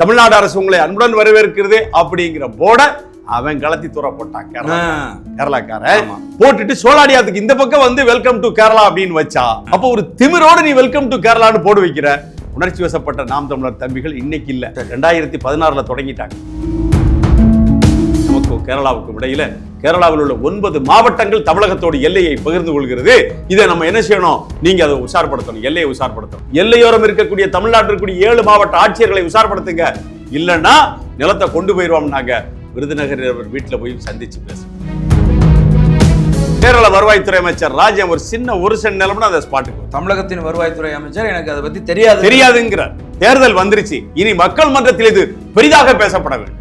தமிழ்நாடு அரசு உங்களை அன்புடன் வரவேற்கிறது அப்படிங்கிற போர்ட அவன் கலத்தி தூர போட்டான் கேரளாக்காரன் போட்டுட்டு சோலாடியாத்துக்கு இந்த பக்கம் வந்து வெல்கம் டு கேரளா அப்படின்னு வச்சா அப்ப ஒரு திமிரோட நீ வெல்கம் டு கேரளான்னு போடு வைக்கிற. உணர்ச்சி வசப்பட்ட நாம் தமிழர் தம்பிகள் இன்னைக்கு இல்ல, 2016 தொடங்கிட்டாங்க. நமக்கு கேரளாவுக்கும் இடையில கேரளாவில் உள்ள 9 மாவட்டங்கள் தமிழகத்தோட எல்லையை பகிர்ந்து கொள்கிறது. இதை நம்ம என்ன செய்யணும்? நீங்க அதை உஷார்படுத்தணும், எல்லையை உஷார்படுத்தணும். எல்லையோரம் இருக்கக்கூடிய தமிழ்நாட்டில் இருக்கக்கூடிய 7 மாவட்ட ஆட்சியர்களை உஷார்படுத்துங்க. இல்லைன்னா நிலத்தை கொண்டு போயிருவோம். நாங்க விருதுநகர் வீட்டுல போய் சந்திச்சு பேசுவோம். கேரள வருவாய்த்துறை அமைச்சர் ராஜ்யம் ஒரு சென்ட் நிலம்னா அந்த ஸ்பாட்டுக்கு தமிழகத்தின் வருவாய்த்துறை அமைச்சர் எனக்கு அதை பத்தி தெரியாதுங்கிறார். தேர்தல் வந்துருச்சு, இனி மக்கள் மன்றத்தில் இது பெரிதாக பேசப்பட வேண்டும்.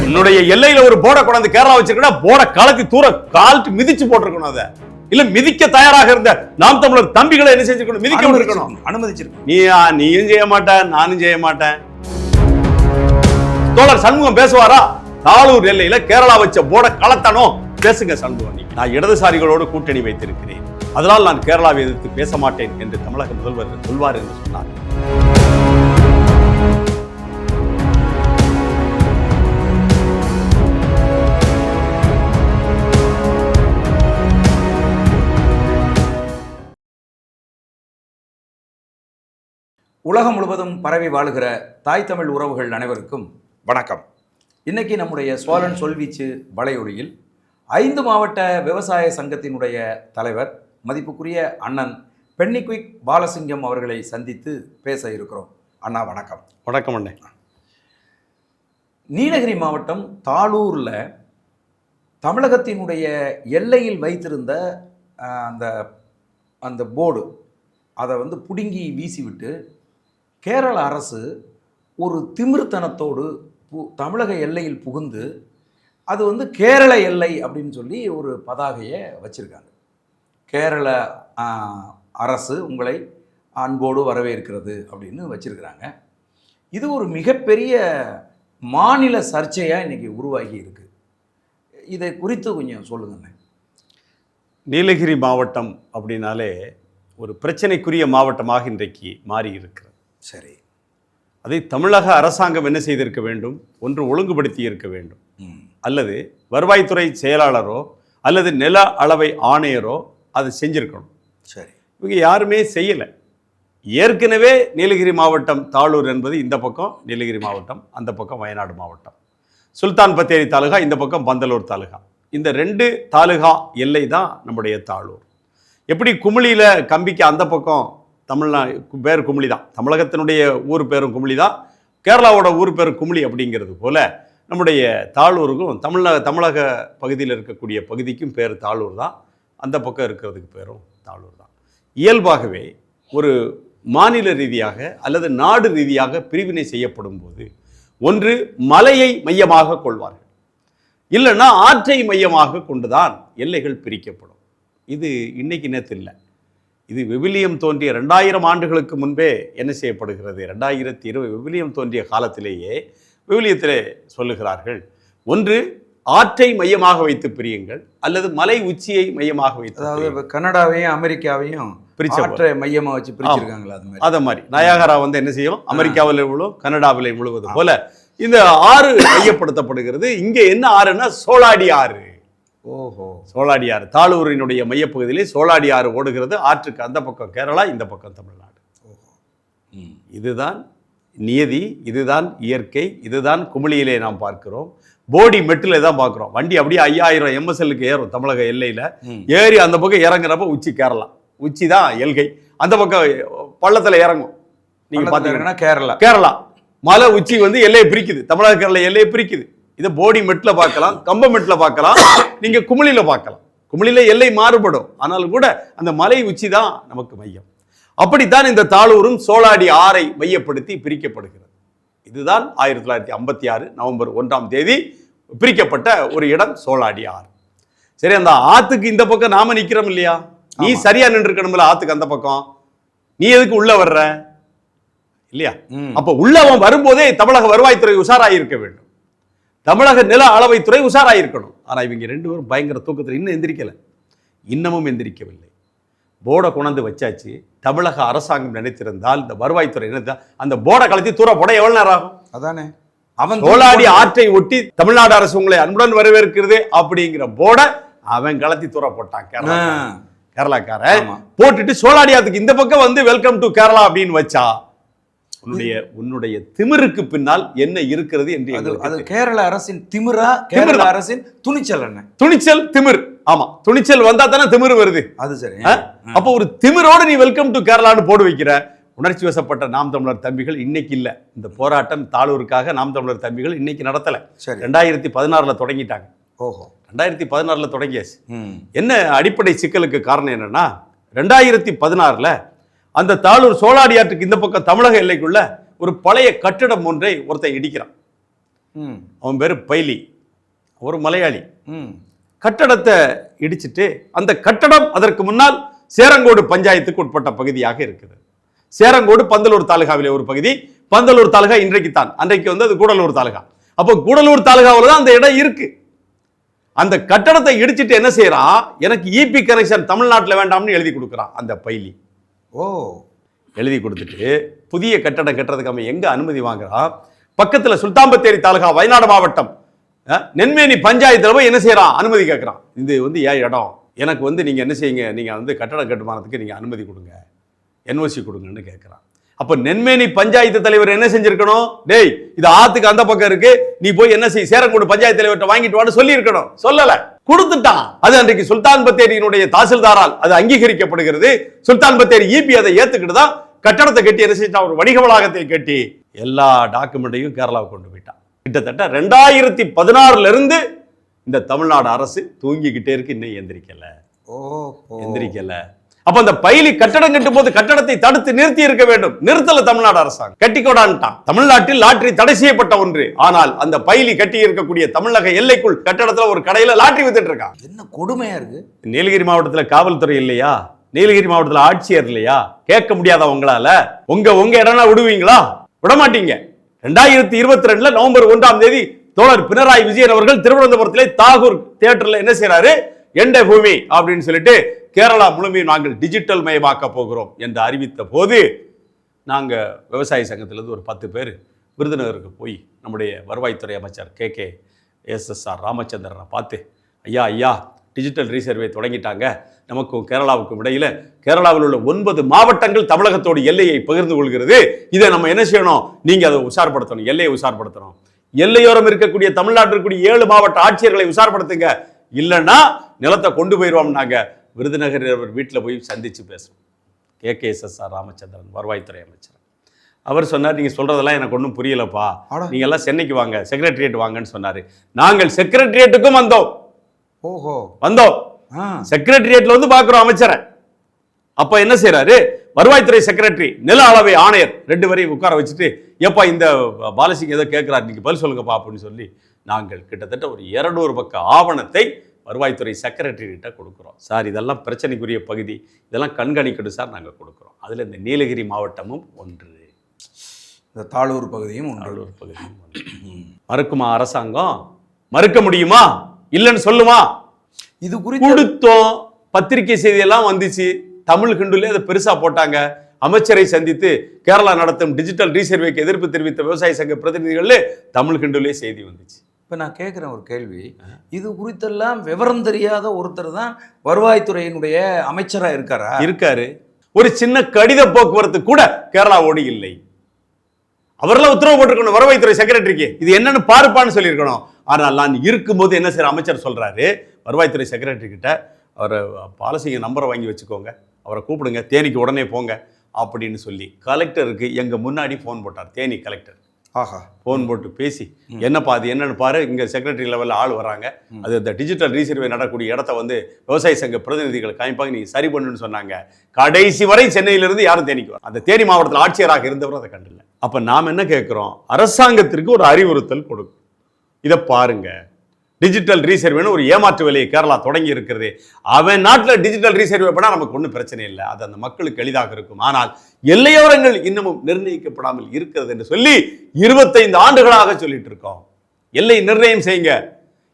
என்னுடைய எல்லையில ஒரு போர்டை கொண்டாந்து கேரளா வச்சிருக்கா, போர்டை கலத்தி தூர கால்ட்டு மிதிச்சு போட்டிருக்கணும். அதை இல்ல மிதிக்க தயாராக இருந்த நாம் தமிழர் தம்பிகளை என்ன செஞ்சிருக்கணும்? மிதிக்க இருக்கணும், அனுமதிச்சிருக்கணும். நீயும் செய்ய மாட்டேன், நானும் செய்ய மாட்டேன். தோழர் சண்முகம் பேசுவாரா? தாளூர் எல்லையில கேரளா வச்ச போர்டை கலத்தணும், பேசுங்க சண்முகம். நான் இடதுசாரிகளோடு கூட்டணி வைத்திருக்கிறேன், அதனால் நான் கேரளாவை எதிர்த்து பேச மாட்டேன் என்று தமிழக முதல்வர் சொல்வார் என்று சொன்னார். உலகம் முழுவதும் பரவி வாழுகிற தாய் தமிழ் உறவுகள் அனைவருக்கும் வணக்கம். இன்னைக்கு நம்முடைய சோழன் சொல்வீச்சு வலையொலியில் 5 மாவட்ட விவசாய சங்கத்தினுடைய தலைவர் மதிப்புக்குரிய அண்ணன் பென்னிக்விக் பாலசிங்கம் அவர்களை சந்தித்து பேச இருக்கிறோம். அண்ணா வணக்கம். வணக்கம் அண்ணே. நீலகிரி மாவட்டம் தாளூரில் தமிழகத்தினுடைய எல்லையில் வைத்திருந்த அந்த போர்டு அதை வந்து பிடுங்கி வீசிவிட்டு கேரள அரசு ஒரு திமிர்த்தனத்தோடு தமிழக எல்லையில் புகுந்து அது வந்து கேரள எல்லை அப்படின்னு சொல்லி ஒரு பதாகையை வச்சுருக்காங்க. கேரள அரசு உங்களை அன்போடு வரவேற்கிறது அப்படின்னு வச்சுருக்கிறாங்க. இது ஒரு மிகப்பெரிய மாநில சர்ச்சையாக இன்றைக்கி உருவாகி இருக்கு. இதை குறித்து கொஞ்சம் சொல்லுங்கண்ணே. நீலகிரி மாவட்டம் அப்படின்னாலே ஒரு பிரச்சனைக்குரிய மாவட்டமாக இன்றைக்கு மாறி இருக்கிறது. சரி, அதை தமிழக அரசாங்கம் என்ன செய்திருக்க வேண்டும்? ஒன்று ஒழுங்குபடுத்தி இருக்க வேண்டும், அல்லது வருவாய்த்துறை செயலாளரோ அல்லது நில அளவை ஆணையரோ அதை செஞ்சிருக்கணும். சரி, இவங்க யாருமே செய்யலை. ஏற்கனவே நீலகிரி மாவட்டம் தாளூர் என்பது இந்த பக்கம் நீலகிரி மாவட்டம், அந்த பக்கம் வயநாடு மாவட்டம். சுல்தான் பத்தேரி தாலுகா, இந்த பக்கம் பந்தலூர் தாலுகா. இந்த 2 தாலுகா எல்லை தான் நம்முடைய தாளூர். எப்படி குமிழியில் கம்பிக்கு அந்த பக்கம் தமிழ்நாடு பேர் குமிழி தான், தமிழகத்தினுடைய ஊர் பேரும் குமிழி தான், கேரளாவோட ஊர் பேரும் குமிழி அப்படிங்கிறது போல் நம்முடைய தாளூருக்கும் தமிழக பகுதியில் இருக்கக்கூடிய பகுதிக்கும் பேர் தாளூர் தான், அந்த பக்கம் இருக்கிறதுக்கு பேரும் தாளூர் தான். இயல்பாகவே ஒரு மாநில ரீதியாக அல்லது நாடு ரீதியாக பிரிவினை செய்யப்படும் போது ஒன்று மலையை மையமாக கொள்வார்கள், இல்லைன்னா ஆற்றை மையமாக கொண்டுதான் எல்லைகள் பிரிக்கப்படும். இது இன்னைக்கு நேற்று இல்லை, இது விவிலியம் தோன்றிய 2000 ஆண்டுகளுக்கு முன்பே என்ன செய்யப்படுகிறது? 2020 விவிலியம் தோன்றிய காலத்திலேயே விவிலியத்திலே சொல்லுகிறார்கள், ஒன்று ஆற்றை மையமாக வைத்து பிரியுங்கள், அல்லது மலை உச்சியை மையமாக வைத்து. அதாவது கனடாவையும் அமெரிக்காவையும் ஆற்றை மையமாக வச்சு பிரிச்சிருக்காங்களா? அதை மாதிரி நயாகரா வந்து என்ன செய்யும்? அமெரிக்காவில் முழுவதும் கனடாவில் முழுவதும் போல இந்த ஆறு மையப்படுத்தப்படுகிறது. இங்கே என்ன ஆறுன்னா சோலாடி ஆறு. ஓஹோ, சோலாடி ஆறு தாளூரினுடைய மையப்பகுதியிலே சோலாடி ஆறு ஓடுகிறது. ஆற்றுக்கு அந்த பக்கம் கேரளா, இந்த பக்கம் தமிழ்நாடு. இதுதான் நியதி, இதுதான் இயற்கை, இதுதான் குமிழியிலே நாம் பார்க்கிறோம். போடி மெட்டில் தான் பார்க்குறோம். வண்டி அப்படியே 5000 MSLக்கு ஏறும் தமிழக எல்லையில். ஏறி அந்த பக்கம் இறங்குறப்ப உச்சி கேரளா, உச்சி தான் எல்கை. அந்த பக்கம் பள்ளத்தில் இறங்கும். நீங்கள் பார்த்தீங்கன்னா கேரளா மலை உச்சி வந்து எல்லையை பிரிக்குது, தமிழக கேரளா எல்லையை பிரிக்குது. இதை போடி மெட்டில் பார்க்கலாம், கம்ப மெட்டில் பார்க்கலாம், நீங்கள் குமிழியில் பார்க்கலாம். குமிழியில் எல்லை மாறுபடும், ஆனாலும் கூட அந்த மலை உச்சி தான் நமக்கு மையம். அப்படித்தான் இந்த தாளூரும் சோலாடி ஆறை மையப்படுத்தி பிரிக்கப்படுகிறது. இதுதான் 1956 நவம்பர் 1ஆம் தேதி பிரிக்கப்பட்ட ஒரு இடம் சோலாடி ஆறு. சரி, அந்த ஆத்துக்கு இந்த பக்கம் நாம நிக்கிறோம் இல்லையா? நீ சரியா நின்று இருக்கணும்ல, ஆத்துக்கு அந்த பக்கம். நீ எதுக்கு உள்ள வர்ற இல்லையா? அப்ப உள்ளவன் வரும்போதே தமிழக வருவாய்த்துறை உஷாராயிருக்க வேண்டும், தமிழக நில அளவைத்துறை உஷாராயிருக்கணும். ஆனா இவங்க 2 பேரும் பயங்கர தூக்கத்தில் இன்னும் எந்திரிக்கல, இன்னமும் எந்திரிக்கவில்லை. போர்டை கொண்டாந்து வச்சாச்சு. தமிழக அரசாங்கம் நினைத்திருந்தால் இந்த வருவாய்த்துறை அந்த போர்டை கலத்தி தூர போட எவ்வளவு நேரம் ஆகும்? அதானே அவன் சோழாடி ஆற்றை ஒட்டி தமிழ்நாடு அரசு உங்களை அன்புடன் வரவேற்கிறது அப்படிங்கிற போர்டை அவன் கலத்தி தூர போட்டான். கேரளாக்காரன் போட்டுட்டு சோழாடி ஆத்துக்கு இந்த பக்கம் வந்து வெல்கம் டு கேரளா அப்படின்னு வச்சா உன்னுடைய திமிருக்கு பின்னால் என்ன இருக்கிறது என்று அது கேரள அரசின் திமிரா, கேரள அரசின் துணிச்சல் என்ன? துணிச்சல், திமிர். ஆமா, துணிச்சல் வந்தா தானே திமிர் வருது. அது சரி. அப்போ ஒரு திமிரோட நீ வெல்கம் டு கேரளான்னு போடு வைக்கிற. உணர்ச்சி வசப்பட்ட நாம் தமிழர் தம்பிகள் இன்னைக்கு இல்ல. இந்த போராட்டம் தாளூருக்காக நாம் தமிழர் தம்பிகள் இன்னைக்கு நடத்தல. 2016 தொடங்கிட்டாங்க. ஓஹோ, 2016 தொடங்கியாச்சு. என்ன அடிப்படை சிக்கலுக்கு காரணம் என்னன்னா, 2016 அந்த தாளூர் சோழாடி ஆற்றுக்கு இந்த பக்கம் தமிழக எல்லைக்குள்ள ஒரு பழைய கட்டிடம் ஒன்றை ஒருத்தன் இடிக்கிறான். அவன் பேரு பைலி, ஒரு மலையாளி. கட்டடத்தை இடிச்சிட்டு அந்த கட்டடம் அதற்கு முன்னால் சேரங்கோடு பஞ்சாயத்துக்கு உட்பட்ட பகுதியாக இருக்குது. சேரங்கோடு பந்தலூர் தாலுகாவிலே ஒரு பகுதி. பந்தலூர் தாலுகா இன்றைக்கு தான், அன்றைக்கு வந்து அது கூடலூர் தாலுகா. அப்போ கூடலூர் தாலுகாவில் தான் அந்த இடம் இருக்கு. அந்த கட்டடத்தை இடிச்சிட்டு என்ன செய்யறான், எனக்கு இபி கனெக்ஷன் தமிழ்நாட்டில் வேண்டாம்னு எழுதி கொடுக்குறான் அந்த பைலி. எழுதி கொடுத்துட்டு புதிய கட்டடம் கட்டுறதுக்கு அவன் எங்க அனுமதி வாங்குறான், பக்கத்துல சுல்தான் பத்தேரி தாலுகா வயநாடு மாவட்டம் நென்மேனி பஞ்சாயத்துல போய் என்ன செய்யறான், அனுமதி கேட்கறான். இது வந்து ஏன் இடம், எனக்கு வந்து நீங்க என்ன செய்யுங்க, நீங்க வந்து கட்டட கட்டுமானத்துக்கு நீங்க அனுமதி கொடுங்க, என்ஓசி கொடுங்கன்னு கேட்கறான். அப்ப நென்மேனி பஞ்சாயத்து தலைவர் என்ன செஞ்சிருக்கணும், டேய் இது ஆத்துக்கு அந்த பக்கம் இருக்கு, நீ போய் என்ன செய், சேரங்கோடு பஞ்சாயத்து தலைவர்கிட்ட வாங்கிட்டு வான்னு சொல்லி இருக்கணும். சொல்லல, கொடுத்துட்டான். அது அன்றைக்கு சுல்தான் பத்தேரியினுடைய தாசில்தாரால் அது அங்கீகரிக்கப்படுகிறது. சுல்தான் பத்தேரி இபி அதை ஏத்துக்கிட்டு தான் கட்டடத்தை கட்டி என்ன செஞ்சான், ஒரு வணிக வளாகத்தை கட்டி எல்லா டாக்குமெண்ட்டையும் கேரளாவுக்கு கொண்டு போயிட்டான். கிட்டத்தட்ட 2016 இருந்து இந்த தமிழ்நாடு அரசு தூங்கிக்கிட்டே இருக்கு, இன்னும் எந்திரிக்கல. அப்ப அந்த பைலி கட்டடம் கட்டும் போது கட்டடத்தை தடுத்து நிறுத்தி இருக்க வேண்டும். நிறுத்தல தமிழ்நாடு அரசாங்கம், கட்டிக்கோடான்ட்டான். தமிழ்நாட்டில் லாட்டரி தடை செய்யப்பட்ட ஒன்று. ஆனால் அந்த பைலி கட்டி இருக்கக்கூடிய தமிழக எல்லைக்குள் கட்டடத்துல ஒரு கடையில லாட்டரி வித்துட்டு இருக்கான். என்ன கொடுமையா இருக்கு. நீலகிரி மாவட்டத்துல காவல்துறை இல்லையா, நீலகிரி மாவட்டத்துல ஆட்சியர் இல்லையா, கேட்க முடியாத உங்களால? உங்க இடம்னா விடுவீங்களா? விடமாட்டீங்க. 2022 நவம்பர் 1 தோழர் பினராயி விஜயன் அவர்கள் திருவனந்தபுரத்திலே தாகூர் தியேட்டர்ல என்ன செய்யறாரு, எண்ட பூமி அப்படின்னு சொல்லிட்டு கேரளா முழுமையும் நாங்கள் டிஜிட்டல் மயமாக்க போகிறோம் என்று அறிவித்த போது நாங்க விவசாய சங்கத்திலிருந்து ஒரு 10 பேர் விருதுநகருக்கு போய் நம்முடைய வருவாய்த்துறை அமைச்சர் KKSSR ராமச்சந்திரனை பார்த்து, ஐயா டிஜிட்டல் ரீசர்வே தொடங்கிட்டாங்க, நமக்கும் கேரளாவுக்கும் இடையில கேரளாவில் உள்ள 9 மாவட்டங்கள் தமிழகத்தோடு எல்லையை பகிர்ந்து கொள்கிறது, இதை நம்ம என்ன செய்யணும், நீங்க அதை உஷார்படுத்தணும், எல்லையை உஷார்படுத்தணும். எல்லையோரம் இருக்கக்கூடிய தமிழ்நாட்டில் இருக்கக்கூடிய 7 மாவட்ட ஆட்சியர்களை உஷார்படுத்துங்க, இல்லைன்னா நிலத்தை கொண்டு போயிடுவோம். நாங்க விருதுநகர் வீட்டில் போய் சந்திச்சு பேசுவோம். KKSSR ராமச்சந்திரன் வருவாய்த்துறை அமைச்சர் அவர் சொன்னார், நீங்க சொல்றதெல்லாம் எனக்கு ஒன்றும் புரியலப்பா, நீங்க எல்லாம் சென்னைக்கு வாங்க, செக்ரட்டரியேட் வாங்கன்னு சொன்னாரு. நாங்கள் செக்ரட்டரியேட்டுக்கும் வந்தோம். செக்ரட்டரியேட்ல வந்து பாக்குறோம் அமைச்சரை. அப்ப என்ன செய்யறாரு, வருவாய்த்துறை செக்ரட்டரி, நில அளவை ஆணையர் 2 பேரையும் உட்கார வச்சுட்டு, எப்பா இந்த பாலசிங்க ஏதோ கேட்கிறாரு, நீங்க பதில் சொல்லுங்கப்பா அப்படின்னு சொல்லி நாங்கள் கிட்டத்தட்ட ஒரு 200 பக்க ஆவணத்தை வருவாய்த்துறை செக்ரட்டரி கிட்ட கொடுக்குறோம். சார் இதெல்லாம் பிரச்சனைக்குரிய பகுதி, இதெல்லாம் கண்காணிக்கணும் சார், நாங்கள் கொடுக்குறோம். அதில் இந்த நீலகிரி மாவட்டமும் ஒன்று, இந்த தாளூர் பகுதியும் மறுக்குமா அரசாங்கம்? மறுக்க முடியுமா? இல்லைன்னு சொல்லுமா? இது குறித்து கொடுத்தோம், பத்திரிகை செய்தியெல்லாம் வந்துச்சு, தமிழ் ஹிண்டுலே அதை பெருசா போட்டாங்க. அமைச்சரை சந்தித்து கேரளா நடத்தும் டிஜிட்டல் ரீசர்வேக்கு எதிர்ப்பு தெரிவித்த விவசாய சங்க பிரதிநிதிகள் தமிழ் ஹிண்டுலே செய்தி வந்துச்சு. இப்போ நான் கேட்குறேன் ஒரு கேள்வி, இது குறித்தெல்லாம் விவரம் தெரியாத ஒருத்தர் தான் வருவாய்த்துறையினுடைய அமைச்சராக இருக்காரு. ஒரு சின்ன கடித போக்குவரத்து கூட கேரளாவோடு இல்லை. அவரெல்லாம் உத்தரவு போட்டிருக்கணும் வருவாய்த்துறை செக்ரட்டரிக்கு, இது என்னன்னு பாருப்பான்னு சொல்லியிருக்கணும். ஆனால் நான் இருக்கும்போது என்ன செய்யற அமைச்சர் சொல்றாரு, வருவாய்த்துறை செக்ரட்டரி கிட்ட, அவர் பாலசிங்க நம்பரை வாங்கி வச்சுக்கோங்க, அவரை கூப்பிடுங்க, தேனிக்கு உடனே போங்க அப்படின்னு சொல்லி கலெக்டருக்கு எங்க முன்னாடி போன் போட்டார். தேனி கலெக்டர் போன் போட்டு பேசி, என்னப்பா அது என்னன்னு பாரு, இங்க செக்ரட்டரி லெவலில் ஆள் வராங்க, அது இந்த டிஜிட்டல் ரீசர்வே நடக்கூடிய இடத்த வந்து விவசாய சங்க பிரதிநிதிகள் காமிப்பாங்க, நீங்க சரி பண்ணுன்னு சொன்னாங்க. கடைசி வரை சென்னையிலிருந்து யாரும் தேனிக்கு வர, அந்த தேனி மாவட்டத்தில் ஆட்சியராக இருந்தவர் அதை கண்டில்லை. அப்ப நாம் என்ன கேட்கிறோம், அரசாங்கத்திற்கு ஒரு அறிவுறுத்தல் கொடுக்கும், இதை பாருங்க, டிஜிட்டல் ரீசர்வேன்னு ஒரு ஏமாற்று வேலையை கேரளா தொடங்கி இருக்கிறது. அவன் நாட்டில் டிஜிட்டல் ரீசர்வே பண்ணால் நமக்கு ஒன்றும் பிரச்சனை இல்லை, அது அந்த மக்களுக்கு எளிதாக இருக்கும். ஆனால் எல்லையோரங்கள் இன்னமும் நிர்ணயிக்கப்படாமல் இருக்கிறது என்று சொல்லி 25 ஆண்டுகளாக சொல்லிட்டு இருக்கோம். எல்லை நிர்ணயம் செய்யுங்க,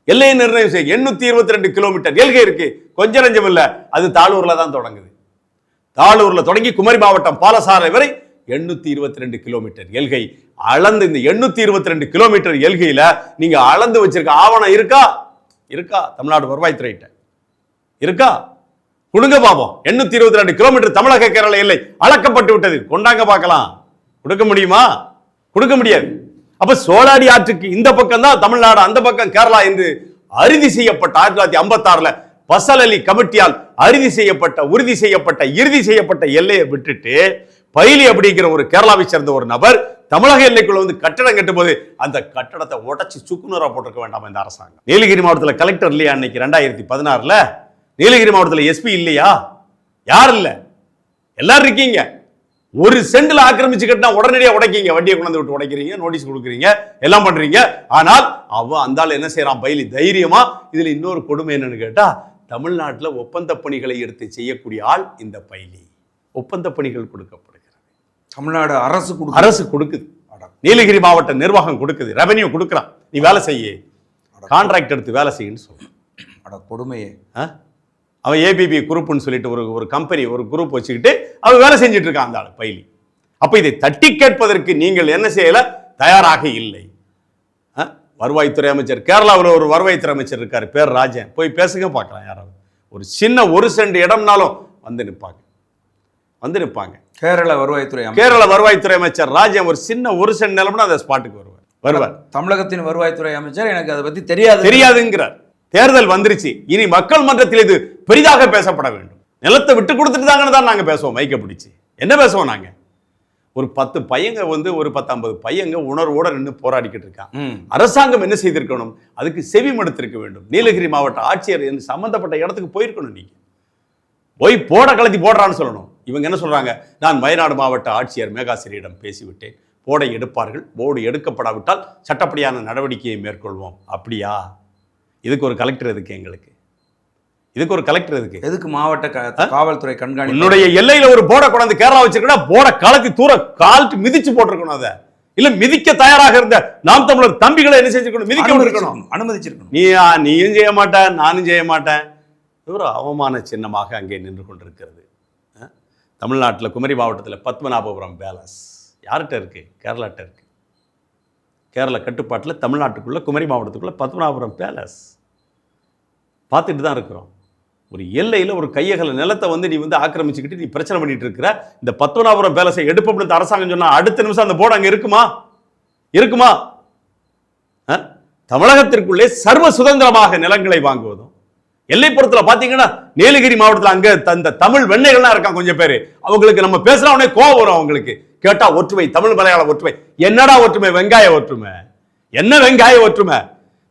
எல்லையை நிர்ணயம் செய்யுங்க. 822 கிலோமீட்டர் எல்கை இருக்கு, கொஞ்சம் நஞ்சம் இல்லை, அது தாளூர்ல தான் தொடங்குது. தாளூர்ல தொடங்கி குமரி மாவட்டம் பாலசாலை வரை 822 கிலோமீட்டர் எல்கை அளந்து, இந்த 822 கிலோமீட்டர் எல்கையில நீங்க அளந்து வச்சிருக்க ஆவணம் இருக்கா? தமிழ்நாடு வருவாய்த்துறையிட்ட இருக்கா? கொடுங்க பாப்போம். 822 கிலோமீட்டர் தமிழக கேரள எல்லை அளக்கப்பட்டு விட்டது, கொண்டாங்க பார்க்கலாம். கொடுக்க முடியுமா? கொடுக்க முடியாது. அப்ப சோழாடி ஆற்றுக்கு இந்த பக்கம் தான் தமிழ்நாடு, அந்த பக்கம் கேரளா என்று அறுதி செய்யப்பட்ட 1956 பசல் அலி கமிட்டியால் அறுதி செய்யப்பட்ட, உறுதி செய்யப்பட்ட, இறுதி செய்யப்பட்ட எல்லையை விட்டுட்டு பைலி அப்படிங்கிற ஒரு கேரளாவை சேர்ந்த ஒரு நபர் தமிழக எல்லைக்குள்ள வந்து கட்டடம் கட்டும் போது அந்த கட்டடத்தை உடைச்சு சுக்குநூறா போட்டிருக்க வேண்டாம் இந்த அரசாங்கம். நீலகிரி மாவட்டத்தில் கலெக்டர் இல்லையா அன்னைக்கு 2016? நீலகிரி மாவட்டத்தில் எஸ்பி இல்லையா? யார் இல்ல? எல்லாரும் இருக்கீங்க. ஒரு சென்ட்ல ஆக்கிரமிச்சு கட்டினா உடனடியாக உடைக்கீங்க, வண்டியை கொண்டு விட்டு உடைக்கிறீங்க, நோட்டீஸ் கொடுக்குறீங்க, எல்லாம் பண்றீங்க. ஆனால் அந்த ஆள் என்ன செய்யறான்? பைலி தைரியமா. இதுல இன்னொரு கொடுமை என்னன்னு கேட்டா, தமிழ்நாட்டில் ஒப்பந்த பணிகளை எடுத்து செய்யக்கூடிய ஆள் இந்த பைலி. ஒப்பந்த பணிகள் கொடுக்கப்படுகிறது. தமிழ்நாடு அரசு கொடுக்குது. நீலகிரி மாவட்ட நிர்வாகம் கொடுக்குது, ரெவென்யூ கொடுக்குறான். நீ வேலை செய்ய, கான்ட்ராக்ட் எடுத்து வேலை செய்யுன்னு சொல்ற கொடுமையே. அவன் ஏபிபி குரூப்னு சொல்லிட்டு ஒரு கம்பெனி, ஒரு குரூப் வச்சுக்கிட்டு அவன் வேலை செஞ்சுட்டு இருக்கான் அந்த ஆள் பைலி. அப்ப இதை தட்டி கேட்பதற்கு நீங்கள் என்ன செய்யல? தயாராக இல்லை. வருவாய்த்துறை அமைச்சர், கேரளாவில் ஒரு வருவாய்த்துறை அமைச்சர் இருக்காரு, பேர் ராஜன். போய் பேசுங்க பார்க்கலாம். யாராவது ஒரு சின்ன 1 சென்ட் இடம்னாலும் வந்து நிற்பாங்க. கேரள வருவாய்த்துறை அமைச்சர் ராஜன் ஒரு சின்ன 1 சென்ட் நிலம்னா அந்த ஸ்பாட்டுக்கு வருவார். தமிழகத்தின் வருவாய்த்துறை அமைச்சர் எனக்கு அதை பத்தி தெரியாதுங்கிறார். தேர்தல் வந்துருச்சு, இனி மக்கள் மன்றத்தில் இது பெரிதாக பேசப்பட வேண்டும். நிலத்தை விட்டு கொடுத்துட்டு தான் நாங்க பேசுவோம். மைக்க பிடிச்சு என்ன பேசுவோம்? நாங்க ஒரு 10 பையங்க வந்து ஒரு 10-50 பையங்க உணர்வோட நின்று போராடிக்கிட்டு இருக்காங்க. அரசாங்கம் என்ன செய்திருக்கணும்? அதுக்கு செவி மடுத்திருக்க வேண்டும். நீலகிரி மாவட்ட ஆட்சியர் சம்பந்தப்பட்ட இடத்துக்கு போயிருக்கணும். நீங்க போய் போட கலத்தி போடுறான்னு சொல்லணும். இவங்க என்ன சொல்றாங்க? நான் வயநாடு மாவட்ட ஆட்சியர் மேகாசிரியிடம் பேசிவிட்டேன், போர்டை எடுப்பார்கள், போர்டு எடுக்கப்படாவிட்டால் சட்டப்படியான நடவடிக்கையை மேற்கொள்வோம். அப்படியா? இதுக்கு ஒரு கலெக்டர் எதுக்கு? எதுக்கு மாவட்ட காவல்துறை கண்காணிப்பு? என்னுடைய எல்லையில ஒரு போர்டை கொண்டாந்து கேரளா வச்சிருக்கா, போர்டை கலத்தி தூர கால்ட்டு மிதிச்சு போட்டிருக்கணும். அதை இல்ல மிதிக்க தயாராக இருந்த நாம் தமிழர் தம்பிகளை என்ன செஞ்சிருக்கணும்? மிதிக்க அனுமதிச்சிருக்கணும். நீயும் செய்ய மாட்டேன், நானும் செய்ய மாட்டேன். ஒரு அவமான சின்னமாக அங்கே நின்று கொண்டிருக்கிறது. தமிழ்நாட்டில் குமரி மாவட்டத்தில் பத்மநாபபுரம் பேலஸ் யார்கிட்ட இருக்கு? கேரளாட்ட இருக்கு. கேரளா கட்டுப்பாட்டில் தமிழ்நாட்டுக்குள்ள குமரி மாவட்டத்துக்குள்ள பத்மநாபபுரம் பேலஸ் பார்த்துட்டு தான் இருக்கிறோம். ஒரு எல்லையில் ஒரு கையகல நிலத்தை வந்து நீ வந்து ஆக்கிரமிச்சுக்கிட்டு நீ பிரச்சனை பண்ணிட்டு இருக்கிற. இந்த பத்மநாபபுரம் பேலஸை எடுப்ப அரசாங்கம் சொன்னா அடுத்த நிமிஷம் அந்த போர்டு அங்கே இருக்குமா? தமிழகத்திற்குள்ளே சர்வ சுதந்திரமாக நிலங்களை வாங்குவதும், எல்லைப்புறத்தில் பார்த்தீங்கன்னா நீலகிரி மாவட்டத்தில் அங்கே அந்த தமிழ் வெண்ணைகள்லாம் இருக்கான் கொஞ்சம் பேர். அவங்களுக்கு நம்ம பேசுற உடனே கோவம் வரும். அவங்களுக்கு கேட்டா ஒற்றுமை, தமிழ் மலையாள ஒற்றுமை. என்னடா ஒற்றுமை? வெங்காய ஒற்றுமை. என்ன வெங்காய ஒற்றுமை?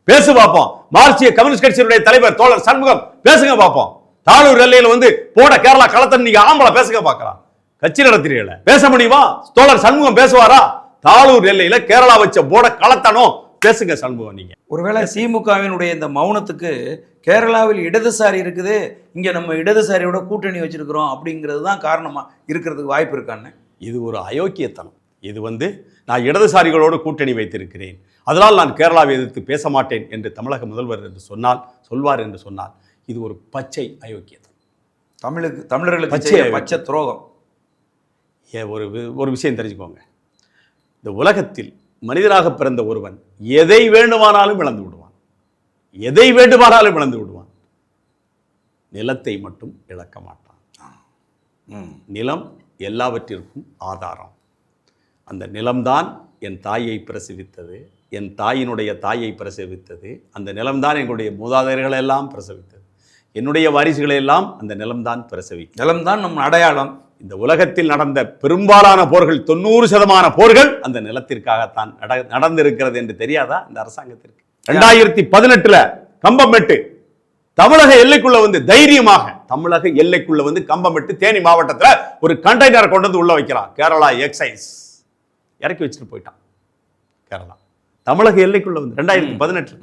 பேசு பார்ப்போம். மார்க்சிய கம்யூனிஸ்ட் கட்சியினுடைய தலைவர் தோழர் சண்முகம் பேசுங்க பார்ப்போம். தாளூர் எல்லையில் வந்து போட கேரளா களத்தை நீங்க ஆம்பளை பேசுங்க பார்க்கலாம். கட்சி நடத்துறீங்கள, பேச முடியுமா? தோழர் சண்முகம் பேசுவாரா? தாளூர் எல்லையில கேரளா வச்ச போட களத்தனும் பேசுங்க சண்முகம். நீங்க ஒருவேளை திமுகவினுடைய இந்த மௌனத்துக்கு கேரளாவில் இடதுசாரி இருக்குது, இங்க நம்ம இடதுசாரியோட கூட்டணி வச்சிருக்கிறோம் அப்படிங்கிறது தான் காரணமா இருக்கிறதுக்கு வாய்ப்பு இருக்கான்னு. இது ஒரு அயோக்கியத்தனம். இது வந்து நான் இடதுசாரிகளோடு கூட்டணி வைத்திருக்கிறேன், அதனால் நான் கேரளாவை எதிர்த்து பேச மாட்டேன் என்று தமிழக முதல்வர் என்று சொல்வார் என்று சொன்னால் இது ஒரு பச்சை அயோக்கியத்தனம். தமிழர்களுக்கு பச்சை துரோகம். ஒரு விஷயம் தெரிஞ்சுக்கோங்க. இந்த உலகத்தில் மனிதனாக பிறந்த ஒருவன் எதை வேண்டுமானாலும் இழந்து விடுவான். நிலத்தை மட்டும் இழக்க மாட்டான். நிலம் எல்லாவற்றிற்கும் ஆதாரம். அந்த நிலம்தான் என் தாயை பிரசவித்தது, என் தாயினுடைய தாயை பிரசவித்தது. அந்த நிலம்தான் எங்களுடைய மூதாதையர்களை எல்லாம் பிரசவித்தது. என்னுடைய வாரிசுகளை எல்லாம் அந்த நிலம்தான் பிரசவிக்கும். நிலம்தான் நம் அடையாளம். இந்த உலகத்தில் நடந்த பெரும்பாலான போர்கள், 90% போர்கள் அந்த நிலத்திற்காகத்தான் நடந்திருக்கிறது என்று தெரியாதா இந்த அரசாங்கத்திற்கு? 2018 கம்பமெட்டு தமிழக எல்லைக்குள்ள வந்து தைரியமாக தமிழக எல்லைக்குள்ள வந்து கம்பமெட்டு தேனி மாவட்டத்தில் ஒரு கண்டெய்னர் கொண்டு வந்து உள்ள வைக்கிறான். கேரளா எக்ஸைஸ் இறக்கி வச்சுட்டு போயிட்டான். கேரளா தமிழக எல்லைக்குள்ள வந்து 2018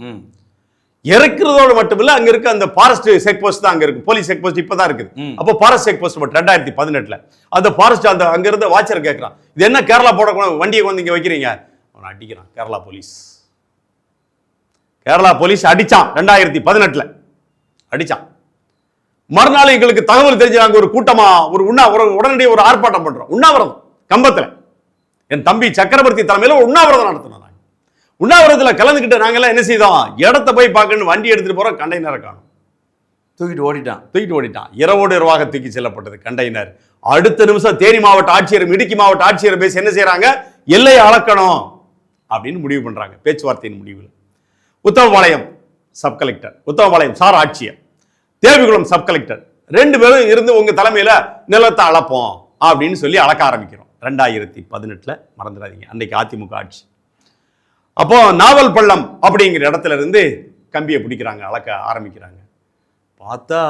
இறக்குறதோடு மட்டுமில்ல, அங்க இருக்க அந்த ஃபாரஸ்ட் செக் போஸ்ட் தான் அங்க இருக்கு. போலீஸ் செக் போஸ்ட் இப்பதான் இருக்குது. அப்போ ஃபாரஸ்ட் செக் போஸ்ட் மட்டும் 2018 அந்த ஃபாரஸ்ட் அந்த அங்க இருந்த வாட்சர் கேட்கறான், இது என்ன கேரளா போடக்கூடாது வண்டியை வந்து இங்க வைக்கிறீங்க? அவன் அடிக்கிறான். கேரளா போலீஸ் அடிச்சான். 2018 அடிச்சான். மறுநாள் எங்களுக்கு தகவல் தெரிஞ்சு நாங்க ஒரு கூட்டமா உடனடியே ஒரு ஆர்ப்பாட்டம் பண்றோம். உண்ணாவிரதம் கம்பத்துல என் தம்பி சக்கரவர்த்தி தலைமையில உண்ணாவிரதம் நடத்தினோம். உண்ணாவிரதத்தில் கலந்துக்கிட்டு நாங்கெல்லாம் என்ன செய்தோம், இடத்த போய் பார்க்கணும், வண்டி எடுத்துட்டு போறோம், கண்டெய்னரை காணும், தூக்கிட்டு ஓடிட்டான். இரவோடு இரவாக தூக்கி செல்லப்பட்டது கண்டெய்னர். அடுத்த நிமிஷம் தேனி மாவட்ட ஆட்சியர், இடுக்கி மாவட்ட ஆட்சியர் பேசி என்ன செய்யறாங்க, எல்லையை அளக்கணும் அப்படின்னு முடிவு பண்றாங்க. பேச்சுவார்த்தையின் முடிவில் Uthamapalayam sub collector, Uthamapalayam sir ஆட்சியர், தேவிகுளம் சப் கலெக்டர் 2 பேரும் இருந்து உங்க தலைமையில நிலத்தை அளப்போம் அப்படின்னு சொல்லி அளக்க ஆரம்பிக்கிறோம். 2018 மறந்துடாதீங்க, அன்னைக்கு அதிமுக ஆட்சி. அப்போ நாவல் பள்ளம் அப்படிங்கிற இடத்துல இருந்து கம்பியை பிடிக்கிறாங்க, அளக்க ஆரம்பிக்கிறாங்க. பார்த்தா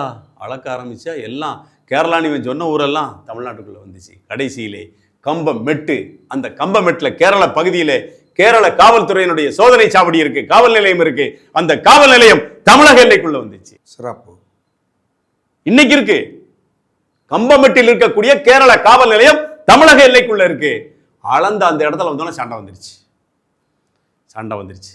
அளக்க ஆரம்பிச்சா எல்லாம் கேரளா நீவன் சொன்ன ஊரெல்லாம் தமிழ்நாட்டுக்குள்ள வந்துச்சு. கடைசியிலே கம்பமெட்டு, அந்த கம்பமெட்டில் கேரள பகுதியிலே கேரள காவல்துறையினுடைய சோதனை சாவடி இருக்கு, காவல் நிலையம் இருக்கு. அந்த காவல் நிலையம் தமிழக எல்லைக்குள்ள வந்துச்சு. சிறப்பு. இன்னைக்கு இருக்கு கம்பமெட்டில் இருக்கக்கூடிய கேரள காவல் நிலையம் தமிழக எல்லைக்குள்ள இருக்கு. அளந்த அந்த இடத்துல வந்தோன்னா சண்டை வந்துருச்சு.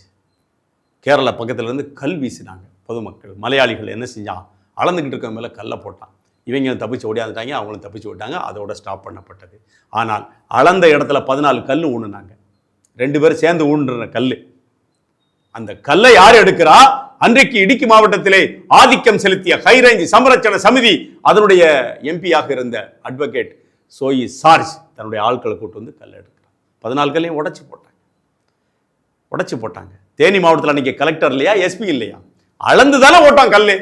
கேரளா பக்கத்துல இருந்து கல் வீசினாங்க பொதுமக்கள். மலையாளிகள் என்ன செஞ்சான், அளந்துக்கிட்டு இருக்க மேல கல்லை போட்டான். இவங்க தப்பிச்சு ஓடியாந்துட்டாங்க, அவங்களும் தப்பிச்சு விட்டாங்க. அதோட ஸ்டாப் பண்ணப்பட்டது. ஆனால் அளந்த இடத்துல 14 கல் ஊணுனாங்க. 2 பேரும் சேர்ந்து ஊன்ற கல். அந்த கல்லை யார் எடுக்கிறா, அன்றைக்கு இடுக்கி மாவட்டத்திலே ஆதிக்கம் செலுத்திய ஹைரேஞ்ச் சமரட்சண சமிதி அதனுடைய எம்பியாக இருந்த அட்வொகேட் சோயி சார்ஜ் தன்னுடைய ஆட்களை கூட்டு வந்து கல் எடுக்கிறார். 14 கல்லையும் உடைச்சு போட்டாங்க. தேனி மாவட்டத்தில் அன்னைக்கு கலெக்டர் இல்லையா, எஸ்பி இல்லையா, அளந்து தானே ஓட்டான் கல்லு.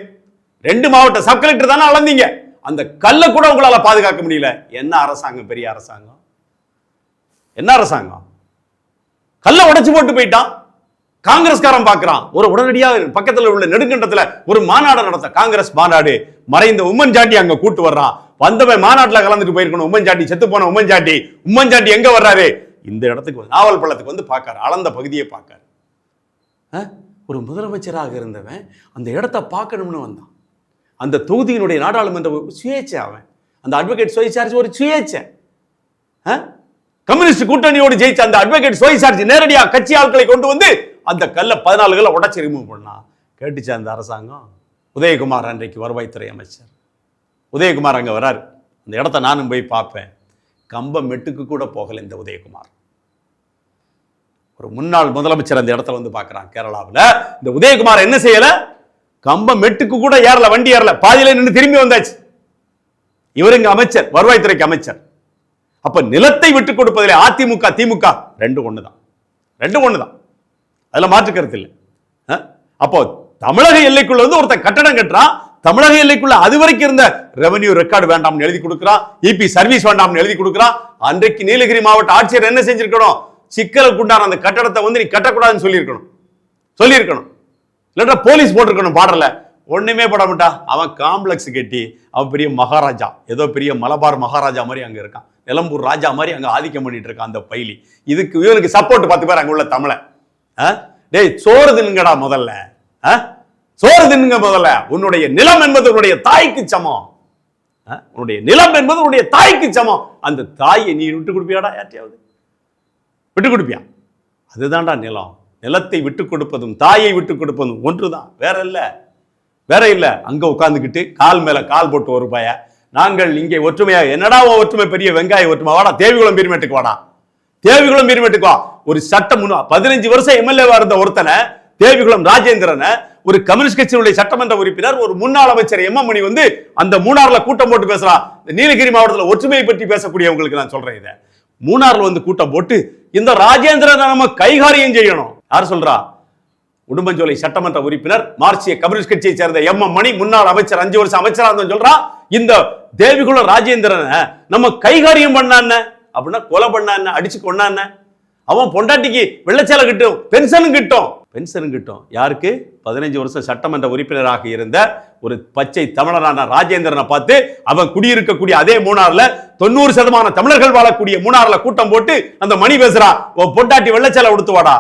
2 மாவட்ட சப் கலெக்டர் தானே அளந்தீங்க. அந்த கல்லை கூட உங்களால பாதுகாக்க முடியல. என்ன அரசாங்கம், பெரிய அரசாங்கம், என்ன அரசாங்கம். கல்லை உடைச்சு போட்டு போயிட்டான். காங்கிரஸ்காரன் பார்க்கிறான், ஒரு உடனடியாக பக்கத்தில் உள்ள நெடுங்கண்டத்துல ஒரு மாநாடு நடத்த, காங்கிரஸ் மாநாடு. மறைந்த உம்மன் சாட்டி அங்க கூட்டு வர்றான். வந்தவன் மாநாட்டில் கலந்துட்டு போயிருக்கணும். உம்மன் சாட்டி, செத்து போன உம்மன் சாட்டி எங்க வர்றாரு, இந்த இடத்துக்கு நாவல் பள்ளத்துக்கு வந்து பார்க்காரு, அளந்த பகுதியை பார்க்காரு. ஒரு முதலமைச்சராக இருந்தவன் அந்த இடத்தை பார்க்கணும்னு வந்தான். அந்த தொகுதியினுடைய நாடாளுமன்ற சுயேட்சை அவன். அந்த அட்வொகேட் சோய் சார்ஜ் ஒரு சுயேட்சை. கம்யூனிஸ்ட் கூட்டணியோடு ஜெயிச்ச அந்த அட்வொகேட் சோய் சார்ஜ் நேரடியாக கட்சி ஆட்களை கொண்டு வந்து அந்த கல்லை 14 கல்லை உடைச்சு ரிமூவ் பண்ணா. கேட்டுச்சு அந்த அரசாங்கம். உதயகுமார் அன்றைக்கு வருவாய்த்துறை அமைச்சர் உதயகுமார் அங்க வராரு. அந்த இடத்த நானும் போய் பார்ப்பேன். கம்பமெட்டுக்கு கூட போகல இந்த உதயகுமார். ஒரு முன்னாள் முதலமைச்சர் அந்த இடத்துல வந்து பார்க்கிறான் கேரளாவில். இந்த உதயகுமார் என்ன செய்யல, கம்பமெட்டுக்கு கூட ஏறல, வண்டி ஏறல, பாதியில நின்று திரும்பி வந்தாச்சு. இவருங்க அமைச்சர், வருவாய்த்துறைக்கு அமைச்சர். அப்ப நிலத்தை விட்டுக் கொடுப்பதிலே அதிமுக திமுக 2 ஒண்ணுதான். அதுல மாற்று கருத்து இல்லை. அப்போ தமிழக எல்லைக்குள்ள வந்து ஒருத்தன் கட்டடம் கட்டுறான். தமிழக எல்லைக்குள்ள அது வரைக்கும் இருந்த ரெவன்யூ ரெக்கார்டு வேண்டாம்னு எழுதி கொடுக்கிறான், இபி சர்வீஸ் வேண்டாம்னு எழுதி கொடுக்கிறான். அன்றைக்கு நீலகிரி மாவட்ட ஆட்சியர் என்ன செஞ்சிருக்கணும், சிக்கலுக்கு உண்டான அந்த கட்டடத்தை வந்து நீ கட்டக்கூடாதுன்னு சொல்லியிருக்கணும். இல்லைன்னா போலீஸ் போட்டிருக்கணும் பார்டர்ல. ஒண்ணுமே போட மாட்டா. அவன் காம்ப்ளெக்ஸ் கட்டி அவன் பெரிய மகாராஜா, ஏதோ பெரிய மலபார் மகாராஜா மாதிரி அங்க இருக்கான், நிலம்பூர் ராஜா மாதிரி அங்க ஆதிக்கம் பண்ணிட்டு இருக்கான் அந்த பைலி. இதுக்கு இவனுக்கு சப்போர்ட் 10 பேர் அங்க உள்ள தமிழ. டேய் சோறு தின்னுங்கடா முதல்ல, சோறு தின்னுங்க முதல்ல. உன்னுடைய நிலம் என்பது உன்னுடைய தாய்க்கு சமம். உன்னுடைய நிலம் என்பது உன்னுடைய தாய்க்கு சமம். அந்த தாயை நீ விட்டு கொடுப்பியாடா, யார்ட்டையாவது விட்டு கொடுப்பியா? அதுதான்டா நிலம். நிலத்தை விட்டு கொடுப்பதும் தாயை விட்டு கொடுப்பதும் ஒன்றுதான், வேற இல்ல. அங்க உட்கார்ந்துக்கிட்டு கால் மேல கால் போட்டு ஒரு பய, நாங்கள் இங்கே ஒற்றுமையா, என்னடா ஒற்றுமை, பெரிய வெங்காய ஒற்றுமை, வாடா தேவிகுளம் பீர்மேட்டுக்கு வாடா, தேவிகுளம் பீர்மேட்டுக்கு வா. ஒரு சட்டம் 15 வருஷம் எம்எல்ஏவா இருந்த ஒருத்தனை, தேவிகுளம் ராஜேந்திரனை, ஒரு கம்யூனிஸ்ட் கட்சியினுடைய சட்டமன்ற உறுப்பினர், ஒரு முன்னாள் அமைச்சர் எம்.எம். மணி வந்து அந்த மூணாறுல கூட்டம் போட்டு பேசுறான். நீலகிரி மாவட்டத்தில் ஒற்றுமையை பற்றி பேசக்கூடியவங்களுக்கு நான் சொல்றேன். இதை மூணாறுல வந்து கூட்டம் போட்டு இந்த ராஜேந்திரனை நம்ம கைகாரியம் செய்யணும். யார் சொல்றா? உடும்பஞ்சோலை சட்டமன்ற உறுப்பினர், மார்க்சிய கம்யூனிஸ்ட் கட்சியை சேர்ந்த எம்.எம். மணி, முன்னாள் அமைச்சர், 5 வருஷம் அமைச்சரா இருந்தவன் சொல்றான், இந்த தேவிகுளம் ராஜேந்திரனை நம்ம கைகாரியம் பண்ணான அப்படின்னா, கொலை பண்ணான, அடிச்சு கொண்டான, அவன் பொண்டாட்டிக்கு வெள்ளச்சேலை கிட்டும், பென்ஷனும் கிட்டும். யாருக்கு? 15 வருஷம் சட்டமன்ற உறுப்பினராக இருந்த ஒரு பச்சை தமிழரான ராஜேந்திரனை பார்த்து அவன் குடியிருக்கக்கூடிய அதே மூணாறுல 90% தமிழர்கள் வாழக்கூடிய மூணாறுல கூட்டம் போட்டு அந்த மணி பேசுறான், உன் பொண்டாட்டி வெள்ளச்சேலை உடுத்துவாடா,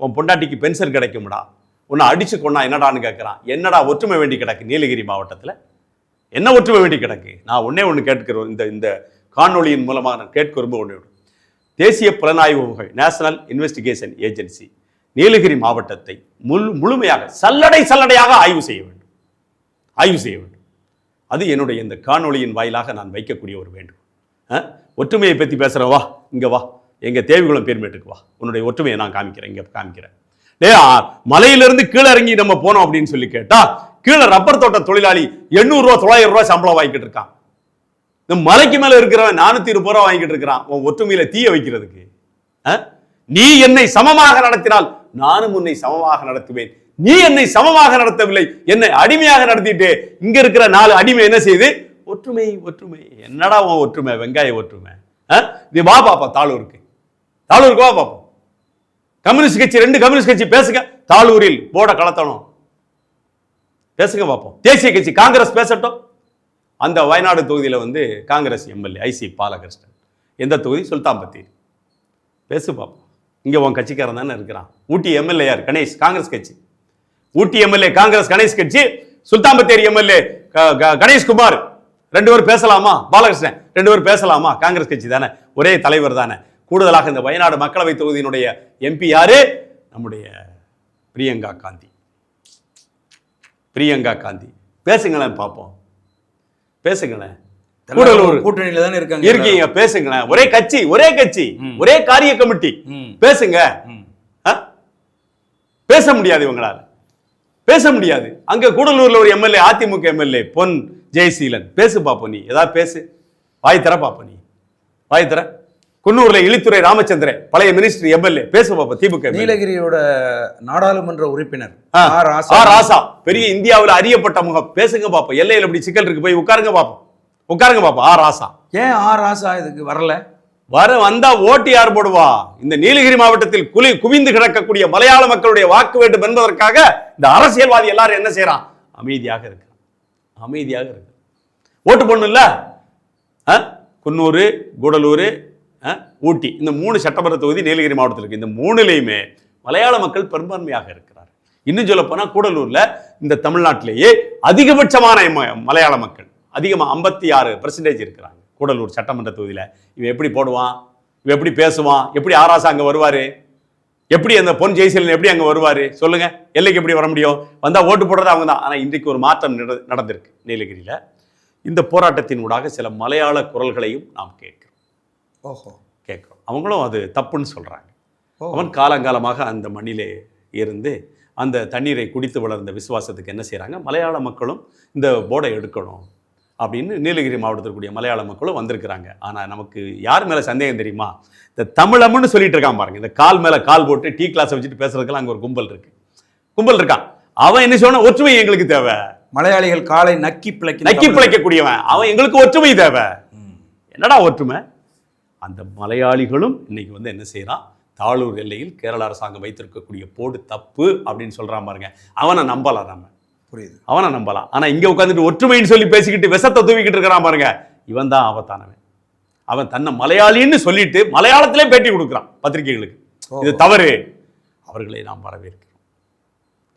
உன் பொண்டாட்டிக்கு பென்ஷன் கிடைக்கும்டா, உன்னை அடிச்சு கொண்டா என்னடான்னு கேட்கிறான். என்னடா ஒற்றுமை வேண்டி கிடக்கு நீலகிரி மாவட்டத்தில்? என்ன ஒற்றுமை வேண்டி கிடக்கு? நான் ஒன்னே ஒன்று கேட்கிறோம். இந்த காணொலியின் மூலமாக நான் கேட்க விரும்ப ஒன்று, தேசிய புலனாய்வுகள் நேஷனல் இன்வெஸ்டிகேஷன் ஏஜென்சி நீலகிரி மாவட்டத்தை முழுமையாக சல்லடையாக ஆய்வு செய்ய வேண்டும். அது என்னுடைய இந்த காணொளியின் வாயிலாக நான் வைக்கக்கூடிய ஒரு வேண்டுகோள். ஒற்றுமையை பற்றி பேசுகிறேன், வா இங்கே வா, எங்கள் தேவிகுளம் பேர்மேட்டுக்கு வா, உன்னுடைய ஒற்றுமையை நான் காமிக்கிறேன், இங்கே காமிக்கிறேன். மலையிலிருந்து கீழே இறங்கி நம்ம போனோம் அப்படின்னு சொல்லி கேட்டா, கீழே ரப்பர் தோட்ட தொழிலாளி 800 ரூபா 900 ரூபாய் சம்பளம் வாங்கிட்டு இருக்கான். இந்த மலைக்கு மேல இருக்கிறவன் 420 ரூபாய் வாங்கிட்டு இருக்கிறான். உன் ஒற்றுமையில தீய வைக்கிறதுக்கு. நீ என்னை சமமாக நடத்தினால் நானும் உன்னை சமமாக நடத்துவேன். நீ என்னை சமமாக நடத்தவில்லை, என்னை அடிமையாக நடத்திட்டு இங்க இருக்கிற 4 அடிமை என்ன செய்யுது? ஒற்றுமை ஒற்றுமை. என்னடா உன் ஒற்றுமை? வெங்காய ஒற்றுமை. நீ வா பாப்பா தாளூருக்கு, தாளூருக்கு வா பாப்பா. கம்யூனிஸ்ட் கட்சி 2 கம்யூனிஸ்ட் கட்சி பேசுங்க, தாளூரில் போட கலத்தணும் பேசுங்க பார்ப்போம். தேசிய கட்சி காங்கிரஸ் பேசட்டும். அந்த வயநாடு தொகுதியில் வந்து காங்கிரஸ் எம்எல்ஏ ஐசி பாலகிருஷ்ணன், எந்த தொகுதி? சுல்தான் பத்தேரி. பேசு பார்ப்போம். இங்கே உன் கட்சிக்காரன் தானே இருக்கிறான். ஊட்டி எம்எல்ஏ யார்? கணேஷ், காங்கிரஸ் கட்சி. ஊட்டி எம்எல்ஏ காங்கிரஸ் கணேஷ் கட்சி, சுல்தான் பத்தேரி எம்எல்ஏ கணேஷ்குமார். 2 பேரும் பேசலாமா? பாலகிருஷ்ணன் 2 பேரும் பேசலாமா? காங்கிரஸ் கட்சி தானே, ஒரே தலைவர் தானே. கூடுதலாக இந்த வயநாடு மக்களவை தொகுதியினுடைய எம்பி யாரு? நம்முடைய பிரியங்கா காந்தி. பிரியங்கா காந்தி பேசுங்களேன் பார்ப்போம், பேசுங்களேன். கூட்டணியில தானே இருக்கீங்க, பேசுங்களேன். ஒரே கட்சி, ஒரே கட்சி, ஒரே காரிய கமிட்டி, பேசுங்க. பேச முடியாது, இவங்களால பேச முடியாது. அங்க கூடலூர்ல ஒரு எம்எல்ஏ, அதிமுக எம்எல்ஏ பொன் ஜெயசீலன், பேசு பாப்போம். நீ ஏதாவது பேசு, வாய் தர பாப்போம். நீ வாய் தர. குன்னூர்ல இளித்துறை ராமச்சந்திரன், பழைய மினிஸ்டர் எம்எல்ஏ, பேசு பாப்போம். திமுக நீலகிரியோட நாடாளுமன்ற உறுப்பினர் ராசா, பெரிய இந்தியாவில் அறியப்பட்ட முகம், பேசுங்க பாப்போம். எல்லையில் எப்படி சிக்கல் இருக்கு, போய் உட்காருங்க பாப்போம், உட்காருங்க பாப்போம். ராசா. ஏன் ராசா இதுக்கு வரல? வந்தா ஓட்டு யார் போடுவா? இந்த நீலகிரி மாவட்டத்தில் குவிந்து கிடக்கக்கூடிய மலையாள மக்களுடைய வாக்கு வேண்டும் என்பதற்காக இந்த அரசியல்வாதி எல்லாரும் என்ன செய்யறான்? அமைதியாக இருக்கு, அமைதியாக இருக்கு. ஓட்டு போடணும் இல்ல? குன்னூர், கூடலூர், ஊட்டி, இந்த 3 சட்டமன்ற தொகுதி நீலகிரி மாவட்டத்தில் இருக்கு. இந்த 3லையுமே மலையாள மக்கள் பெரும்பான்மையாக இருக்கிறார். இன்னும் சொல்ல போனா கூடலூர்ல இந்த தமிழ்நாட்டிலேயே அதிகபட்சமான மலையாள மக்கள், அதிகமா 56% இருக்கிறாங்க கூடலூர் சட்டமன்ற தொகுதியில. இவன் எப்படி போடுவான்? இவன் எப்படி பேசுவான்? எப்படி ஆராசா அங்க வருவாரு? எப்படி அந்த பொன் ஜெயசீலன் எப்படி அங்க வருவாரு? சொல்லுங்க. எல்லைக்கு எப்படி வர முடியும்? வந்தா ஓட்டு போடுறது அவங்க தான். ஆனா இன்றைக்கு ஒரு மாற்றம் நடந்திருக்கு நீலகிரியில. இந்த போராட்டத்தின் ஊடாக சில மலையாள குரல்களையும் நாம் கேட்கிறோம். அவங்களும் அது தப்புன்னு சொல்றாங்க. அவன் காலங்காலமாக அந்த மண்ணிலே இருந்து அந்த தண்ணீரை குடித்து வளர்ந்த விசுவாசத்துக்கு என்ன செய்யறாங்க? மலையாள மக்களும் இந்த போர்டை எடுக்கணும் அப்படின்னு நீலகிரி மாவட்டத்தில் கூடிய மலையாள மக்களும் வந்திருக்கிறாங்க. ஆனால் நமக்கு யார் மேலே சந்தேகம் தெரியுமா? இந்த தமிழம்னு சொல்லிட்டு இருக்கான் பாருங்க. இந்த கால் மேலே கால் போட்டு டீ கிளாஸை வச்சுட்டு பேசுறதுக்கெல்லாம் அங்கே ஒரு கும்பல் இருக்கான். அவன் என்ன சொன்னா, ஒற்றுமை எங்களுக்கு தேவை. மலையாளிகள் காலை நக்கி பிழைக்கக்கூடியவன் அவன், எங்களுக்கு ஒற்றுமை தேவை. என்னடா ஒற்றுமை? அந்த மலையாளிகளும் இன்னைக்கு வந்து என்ன செய்யறான்? தாளூர் எல்லையில் கேரள அரசாங்கம் வைத்திருக்கக்கூடிய போடு தப்பு அப்படின்னு சொல்றான் பாருங்க. அவனை நம்பலாம், நம்ம புரியுது, அவனை நம்பலாம். ஆனா இங்க உட்காந்துட்டு ஒற்றுமைன்னு சொல்லி பேசிக்கிட்டு விஷத்தை தூவிக்கிட்டு இருக்கிறான் பாருங்க, இவன் தான் ஆபத்தானவன். அவன் தன்னை மலையாளின்னு சொல்லிட்டு மலையாளத்திலே பேட்டி கொடுக்குறான் பத்திரிகைகளுக்கு. இது தவறு. அவர்களை நாம் வரவேற்கிறோம்.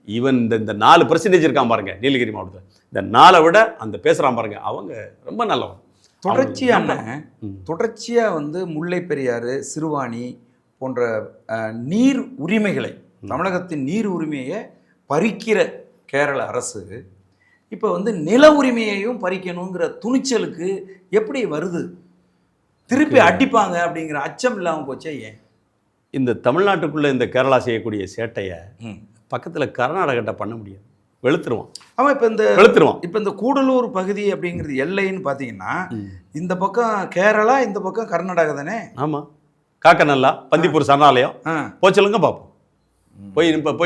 ஈவன் இந்த 4% இருக்கான் பாருங்க நீலகிரி மாவட்டத்தில், இந்த 4 விட அந்த பேசுறான் பாருங்க, அவங்க ரொம்ப நல்லவன். தொடர்ச்சியா வந்து முல்லை பெரியாறு, சிறுவாணி போன்ற நீர் உரிமைகளை, தமிழகத்தின் நீர் உரிமையை பறிக்கிற கேரள அரசு இப்போ வந்து நில உரிமையையும் பறிக்கணுங்கிற துணிச்சலுக்கு எப்படி வருது? திருப்பி அடிப்பாங்க அப்படிங்கிற அச்சம் இல்லாமல் போச்சே ஏன்? இந்த தமிழ்நாட்டுக்குள்ள இந்த கேரளா செய்யக்கூடிய சேட்டையை பக்கத்தில் கர்நாடகட்ட பண்ண முடியாது, வெளுத்துருவான் அவன். இப்போ வெளுத்துருவான். இப்போ இந்த கூடலூர் பகுதி அப்படிங்கிறது எல்லைன்னு பார்த்தீங்கன்னா, இந்த பக்கம் கேரளா, இந்த பக்கம் கர்நாடகா தானே? ஆமாம். காக்கநல்லா, பந்திப்பூர் சரணாலயம் போச்சலுங்க பார்ப்போம்.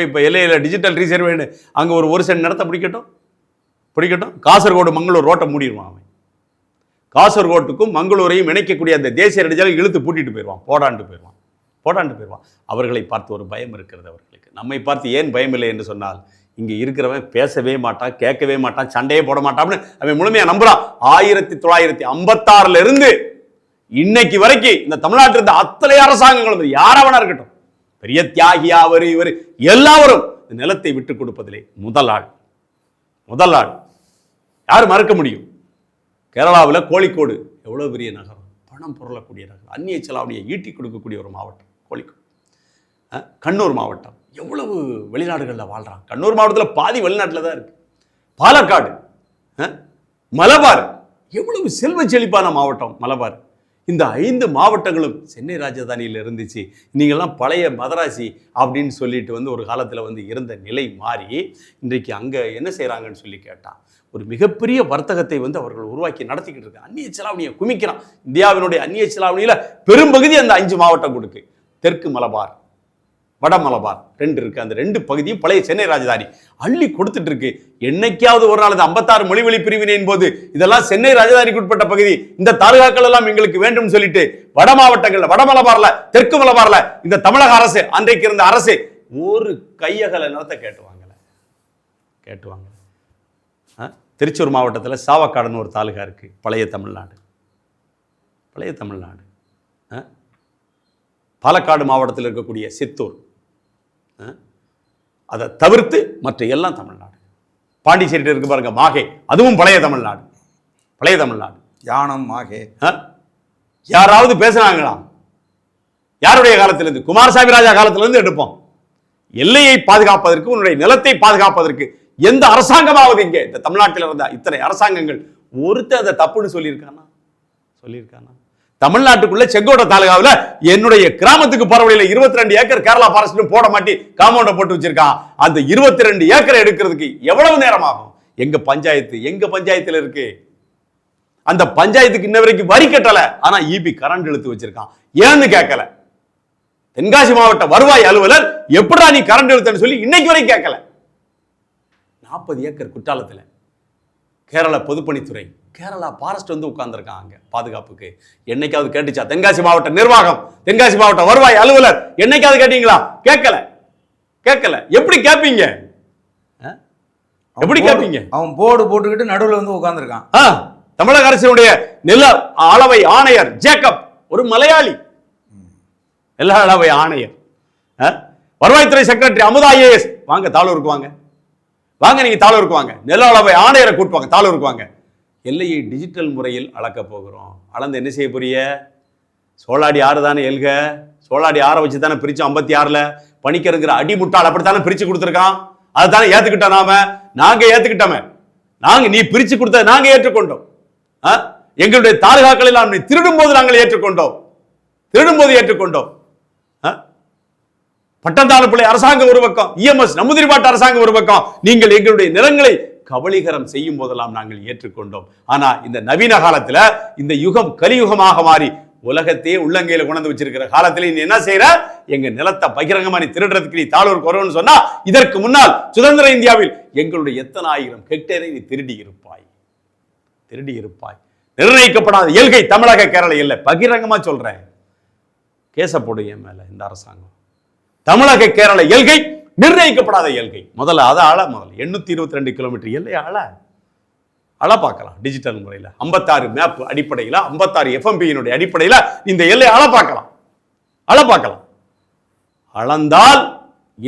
இப்போ எல்லையில் டிஜிட்டல் ரீசர்வேன்னு அங்கே ஒரு சென்ட் நிலத்தை பிடிக்கட்டும். காசர்கோடு மங்களூர் ரோட்டை மூடிடுவான் அவன். காசர்கோட்டுக்கும் மங்களூரையும் இணைக்கக்கூடிய அந்த தேசிய நெடுஞ்சாலை இழுத்து பூட்டிட்டு போயிடுவான், போடாண்டு போயிடுவான். அவர்களை பார்த்து ஒரு பயம் இருக்கிறது அவர்களுக்கு. நம்மை பார்த்து ஏன் பயம் இல்லை என்று சொன்னால், இங்கே இருக்கிறவன் பேசவே மாட்டான், கேட்கவே மாட்டான், சண்டையே போட மாட்டான்னு அவன் முழுமையாக நம்புறான். 1956 இருந்து இன்னைக்கு வரைக்கும் இந்த நாட்டில் இருந்த அத்தனை அரசாங்கங்களும் யாராவனா இருக்கட்டும், பெரிய தியாகியா இவர் எல்லாரும் இந்த நிலத்தை விட்டு கொடுப்பதிலே முதல் ஆள். யார் மறக்க முடியும்? கேரளாவில் கோழிக்கோடு எவ்வளவு பெரிய நகரம், பணம் புரளக்கூடிய நகரம், அந்நிய செலாவணியை ஈட்டி கொடுக்கக்கூடிய ஒரு மாவட்டம் கோழிக்கோடு. கண்ணூர் மாவட்டம் எவ்வளவு வெளிநாடுகளில் வாழ்றான். கண்ணூர் மாவட்டத்தில் பாதி வெளிநாட்டில் தான் இருக்கு. பாலக்காடு மலபார் எவ்வளவு செல்வ செழிப்பான மாவட்டம் மலபார். இந்த 5 மாவட்டங்களும் சென்னை ராஜதானியில் இருந்துச்சு. நீங்கள்லாம் பழைய மதராசி அப்படின்னு சொல்லிட்டு ஒரு காலத்தில் இருந்த நிலை மாறி இன்றைக்கு அங்கே என்ன செய்கிறாங்கன்னு சொல்லி கேட்டால் ஒரு மிகப்பெரிய வர்த்தகத்தை அவர்கள் உருவாக்கி நடத்திக்கிட்டு இருக்காங்க. அந்நிய செலாவணியை குமிக்கிறான். இந்தியாவினுடைய அந்நிய செலாவணியில் பெரும்பகுதி அந்த 5 மாவட்டம் கொடுக்கு. தெற்கு மலபார், வட மலபார் 2 இருக்கு. அந்த 2 பகுதியும் பழைய சென்னை ராஜதானி அள்ளி கொடுத்துட்டு இருக்கு. என்னைக்காவது ஒரு நாள் 56 மொழிவழி பிரிவினையின் போது இதெல்லாம் சென்னை ராஜதானிக்கு உட்பட்ட பகுதி, இந்த தாலுகாக்கள் எல்லாம் எங்களுக்கு வேண்டும் சொல்லிட்டு வட மாவட்டங்கள்ல, வட மலபார்ல, தெற்கு மலபார்ல இந்த தமிழக அரசு, அன்றைக்கு இருந்த அரசு ஒரு கையகல நிலத்தை கேட்டுவாங்கல. திருச்சூர் மாவட்டத்தில் சாவக்காடுன்னு ஒரு தாலுகா இருக்கு. பழைய தமிழ்நாடு. பாலக்காடு மாவட்டத்தில் இருக்கக்கூடிய சித்தூர், அதை தவிர்த்து மற்ற எல்லாம் தமிழ்நாடு. பாண்டிச்சேரி இருக்கு பாருங்க, மாகே, அதுவும் பழைய தமிழ்நாடு. யானம், மாகே. யாராவது பேசுறாங்களா? யாருடைய காலத்திலிருந்து? குமாரசாமி ராஜா காலத்திலிருந்து எடுப்போம். எல்லையை பாதுகாப்பதற்கு, உன்னுடைய நிலத்தை பாதுகாப்பதற்கு எந்த அரசாங்கமாவது இங்கே இந்த தமிழ்நாட்டில் இருந்த இத்தனை அரசாங்கங்கள் ஒருத்தர் அதை தப்புன்னு சொல்லியிருக்கானா? தமிழ்நாட்டுக்குள்ள செங்கோட்டை தாலுகாவில் என்னுடைய கிராமத்துக்கு போற வழியில 22 ஏக்கர் கேரளா ஃபாரஸ்ட் போட மாட்டி காம்பவுண்ட போட்டு வச்சிருக்கான். அந்த 22 ஏக்கர் எடுக்கிறதுக்கு எவ்வளவு நேரம் ஆகும்? எங்க பஞ்சாயத்துல இருக்கு. அந்த பஞ்சாயத்துக்கு இன்ன வரைக்கும் வரி கட்டல. ஆனா ஈபி கரண்ட் இழுத்து வச்சிருக்கான். ஏன்னு கேட்கல. தென்காசி மாவட்ட வருவாய் அலுவலர் எப்படா நீ கரண்ட் இழுத்தன்னு சொல்லி இன்னைக்கு வரைக்கும் கேட்கல. 40 ஏக்கர் குற்றாலத்தில் கேரள பொதுப்பணித்துறை, கேரளா ஃபாரஸ்ட் உட்கார்ந்துருக்காங்க பாதுகாப்புக்கு. என்னைக்காவது கேட்டுச்சா? தென்காசி மாவட்ட நிர்வாகம், தென்காசி மாவட்ட வருவாய் அலுவலர் என்னைக்காவது கேட்டீங்களா? கேட்கல. எப்படி கேட்பீங்க? அவன் போர்டு போட்டுக்கிட்டு நடுவில் உட்கார்ந்துருக்கான். தமிழக அரசினுடைய நில அளவை ஆணையர் ஜேக்கப் ஒரு மலையாளி, நில அளவை ஆணையர். வருவாய்த்துறை செக்ரட்டரி அமுதா ஐஏஎஸ், வாங்க தாளூருக்கு வாங்க நீங்க தாளூருக்கு வாங்க. நில அளவை ஆணையரை கூட்டுவாங்க, தாளூருக்கு வாங்க. எல்லையை டிஜிட்டல் முறையில் அளக்க போகிறோம். அளந்து என்ன செய்ய போறிய? சோழாடி ஆறு தானே எல்க, சோழாடி ஆறை வச்சு தானே பிரிச்சு 56ல் பணிக்கிறங்கிற அடிமுட்டால் அப்படித்தானே பிரிச்சு கொடுத்துருக்கான். அதுதானே ஏத்துக்கிட்டோம். நாங்க ஏத்துக்கிட்டோமே. நீ பிரிச்சு கொடுத்த நாங்க ஏற்றுக்கொண்டோம். எங்களுடைய தாலுகாக்களில் நாம் திருடும் போது நாங்கள் ஏற்றுக்கொண்டோம். பட்டந்தானப்பிள்ளை அரசாங்கம் ஒரு பக்கம், இஎம்எஸ் நமுதிரிபாட்டு அரசாங்கம் ஒரு பக்கம், நீங்கள் எங்களுடைய நிலங்களை கபலீகரம் செய்யும் போதெல்லாம் நாங்கள் ஏற்றுக்கொண்டோம். ஆனா இந்த நவீன காலத்துல, இந்த யுகம் கலியுகமாக மாறி உலகத்தையே உள்ளங்கையில கொண்டு வச்சிருக்கிற காலத்துல நீ என்ன செய்யற? எங்க நிலத்தை பகிரங்கமா நீ திருடுறதுக்கு நீ தாளூருக்கு வருவன்னு சொன்னா, இதற்கு முன்னால் சுதந்திர இந்தியாவில் எங்களுடைய எத்தனை ஆயிரம் ஹெக்டேரை நீ திருடி இருப்பாய். நிர்ணயிக்கப்படாத எல்கை தமிழக கேரள எல்லை. பகிரங்கமா சொல்றேன், கேச போடு என் மேல இந்த அரசாங்கம். தமிழக கேரள எல்கை நிர்ணயிக்கப்படாத எல்கை. முதல்ல அதை 822 கிலோமீட்டர் எல்லை அள பார்க்கலாம் டிஜிட்டல் முறையில். 56 மேப் அடிப்படையில், 56 எஃப்எம்பியினுடைய அடிப்படையில் இந்த எல்லை அள பார்க்கலாம். அளந்தால்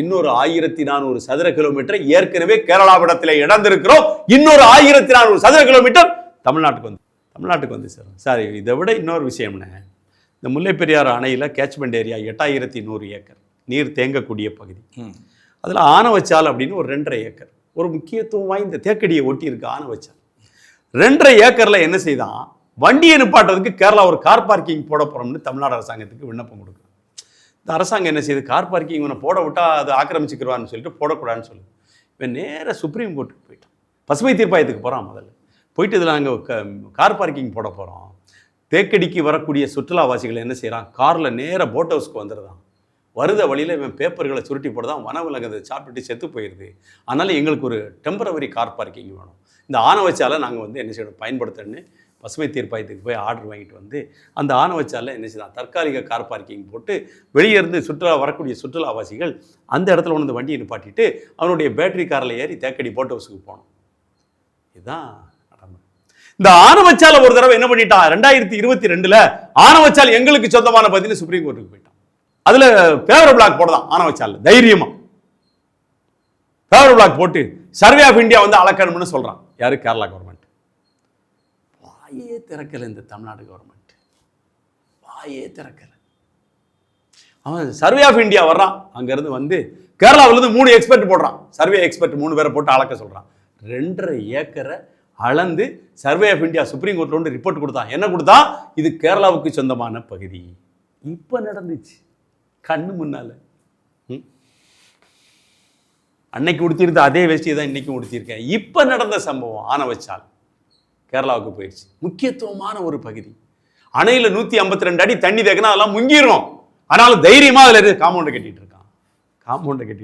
இன்னொரு 1400 சதுர கிலோமீட்டர் ஏற்கனவே கேரளாவிடத்தில் இழந்திருக்கிறோம். இன்னொரு 1400 சதுர கிலோமீட்டர் தமிழ்நாட்டுக்கு வந்து சேரும். சரி, இதை விட இன்னொரு விஷயம்னு, இந்த முல்லை பெரியாறு அணையில் கேட்ச்மெண்ட் ஏரியா 8100 ஏக்கர் நீர் தேங்கக்கூடிய பகுதி. அதில் ஆனவச்சால் அப்படின்னு ஒரு 2.5 ஏக்கர் ஒரு முக்கியத்துவம் வாய்ந்த தேக்கடியை ஒட்டி இருக்கு. ஆனவச்சால் 2.5 ஏக்கரில் என்ன செய்தான்? வண்டியை நிப்பாட்டுறதுக்கு கேரளா ஒரு கார் பார்க்கிங் போட போகிறோம்னு தமிழ்நாடு அரசாங்கத்துக்கு விண்ணப்பம் கொடுக்கும். இந்த அரசாங்கம் என்ன செய்யுது? கார் பார்க்கிங் இவனை போட விட்டால் அது ஆக்கிரமிச்சுக்கிறான்னு சொல்லிட்டு போடக்கூடாதுன்னு சொல்லு. இவன் நேராக சுப்ரீம் கோர்ட்டுக்கு போயிட்டான். பசுமை தீர்ப்பாயத்துக்கு போகிறான். முதல்ல போயிட்டு இதில் நாங்கள் கார் பார்க்கிங் போட போகிறோம். தேக்கடிக்கு வரக்கூடிய சுற்றுலாவாசிகள் என்ன செய்கிறான்? காரில் நேராக போட் ஹவுஸ்க்கு வந்துடுதான். வருத வழியில் இவன் பேப்பர்களை சுருட்டி போடுதான். வனவிலங்கதை சாப்பிட்டு செத்து போயிடுது. அதனால் எங்களுக்கு ஒரு டெம்பரவரி கார் பார்க்கிங் வேணும். இந்த ஆனவச்சாலை நாங்கள் என்ன செய்யணும் பயன்படுத்தணும்னு பசுமை தீர்ப்பாயத்துக்கு போய் ஆர்டர் வாங்கிட்டு அந்த ஆனவச்சாலை என்ன செய்யலாம்? தற்காலிக கார் பார்க்கிங் போட்டு வெளியே இருந்து வரக்கூடிய சுற்றுலாவாசிகள் அந்த இடத்துல வந்து வண்டியை நிப்பாட்டிட்டு அவனுடைய பேட்டரி காரில் ஏறி தேக்கடி போட் ஹவுஸுக்கு போகணும். இதுதான் நடைமுறை. இந்த ஆனவச்சாலை ஒரு தடவை என்ன பண்ணிட்டான்? 2022ல் ஆனவச்சால் எங்களுக்கு சொந்தமான பகுதியில் சுப்ரீம் கோர்ட்டுக்கு போயிட்டான். அதுல பேவர் பிளாக் போடலாம். ஆனவச்சால தைரியமா பேவர் பிளாக் போட்டு சர்வே ஆஃப் இந்தியா அளக்கணும்னு சொல்றான். யாரு? கேரளா கவர்மெண்ட். வாயே திறக்கல இந்த தமிழ்நாடு கவர்மெண்ட். வாயே திறக்கல. அவன் சர்வே ஆஃப் இந்தியா வர்றான். அங்க இருந்து கேரளாவிலிருந்து 3 எக்ஸ்பர்ட் போடுறான். சர்வே எக்ஸ்பர்ட் 3 பேரை போட்டு அளக்க சொல்றான். 2.5 ஏக்கரை அளந்து சர்வே ஆஃப் இந்தியா சுப்ரீம் கோர்ட்டில் வந்து ரிப்போர்ட் கொடுத்தான். என்ன கொடுத்தா? இது கேரளாவுக்கு சொந்தமான பகுதி. இப்போ நடந்துச்சு கண்ணு முன்னால. அன்னைக்கு உடுத்திருந்த அதே வேஷ்டியை தான் இன்னைக்கு உடுத்திருக்கேன். இப்போ நடந்த சம்பவம் ஆனவச்சால் கேரளாவுக்கு போயிடுச்சு. முக்கியத்துவமான ஒரு பகுதி. அணையில் 152 அடி தண்ணி தேக்கினா அதெல்லாம் முங்கிரும். ஆனாலும் தைரியமாக அதில் காம்பவுண்டை கட்டிட்டு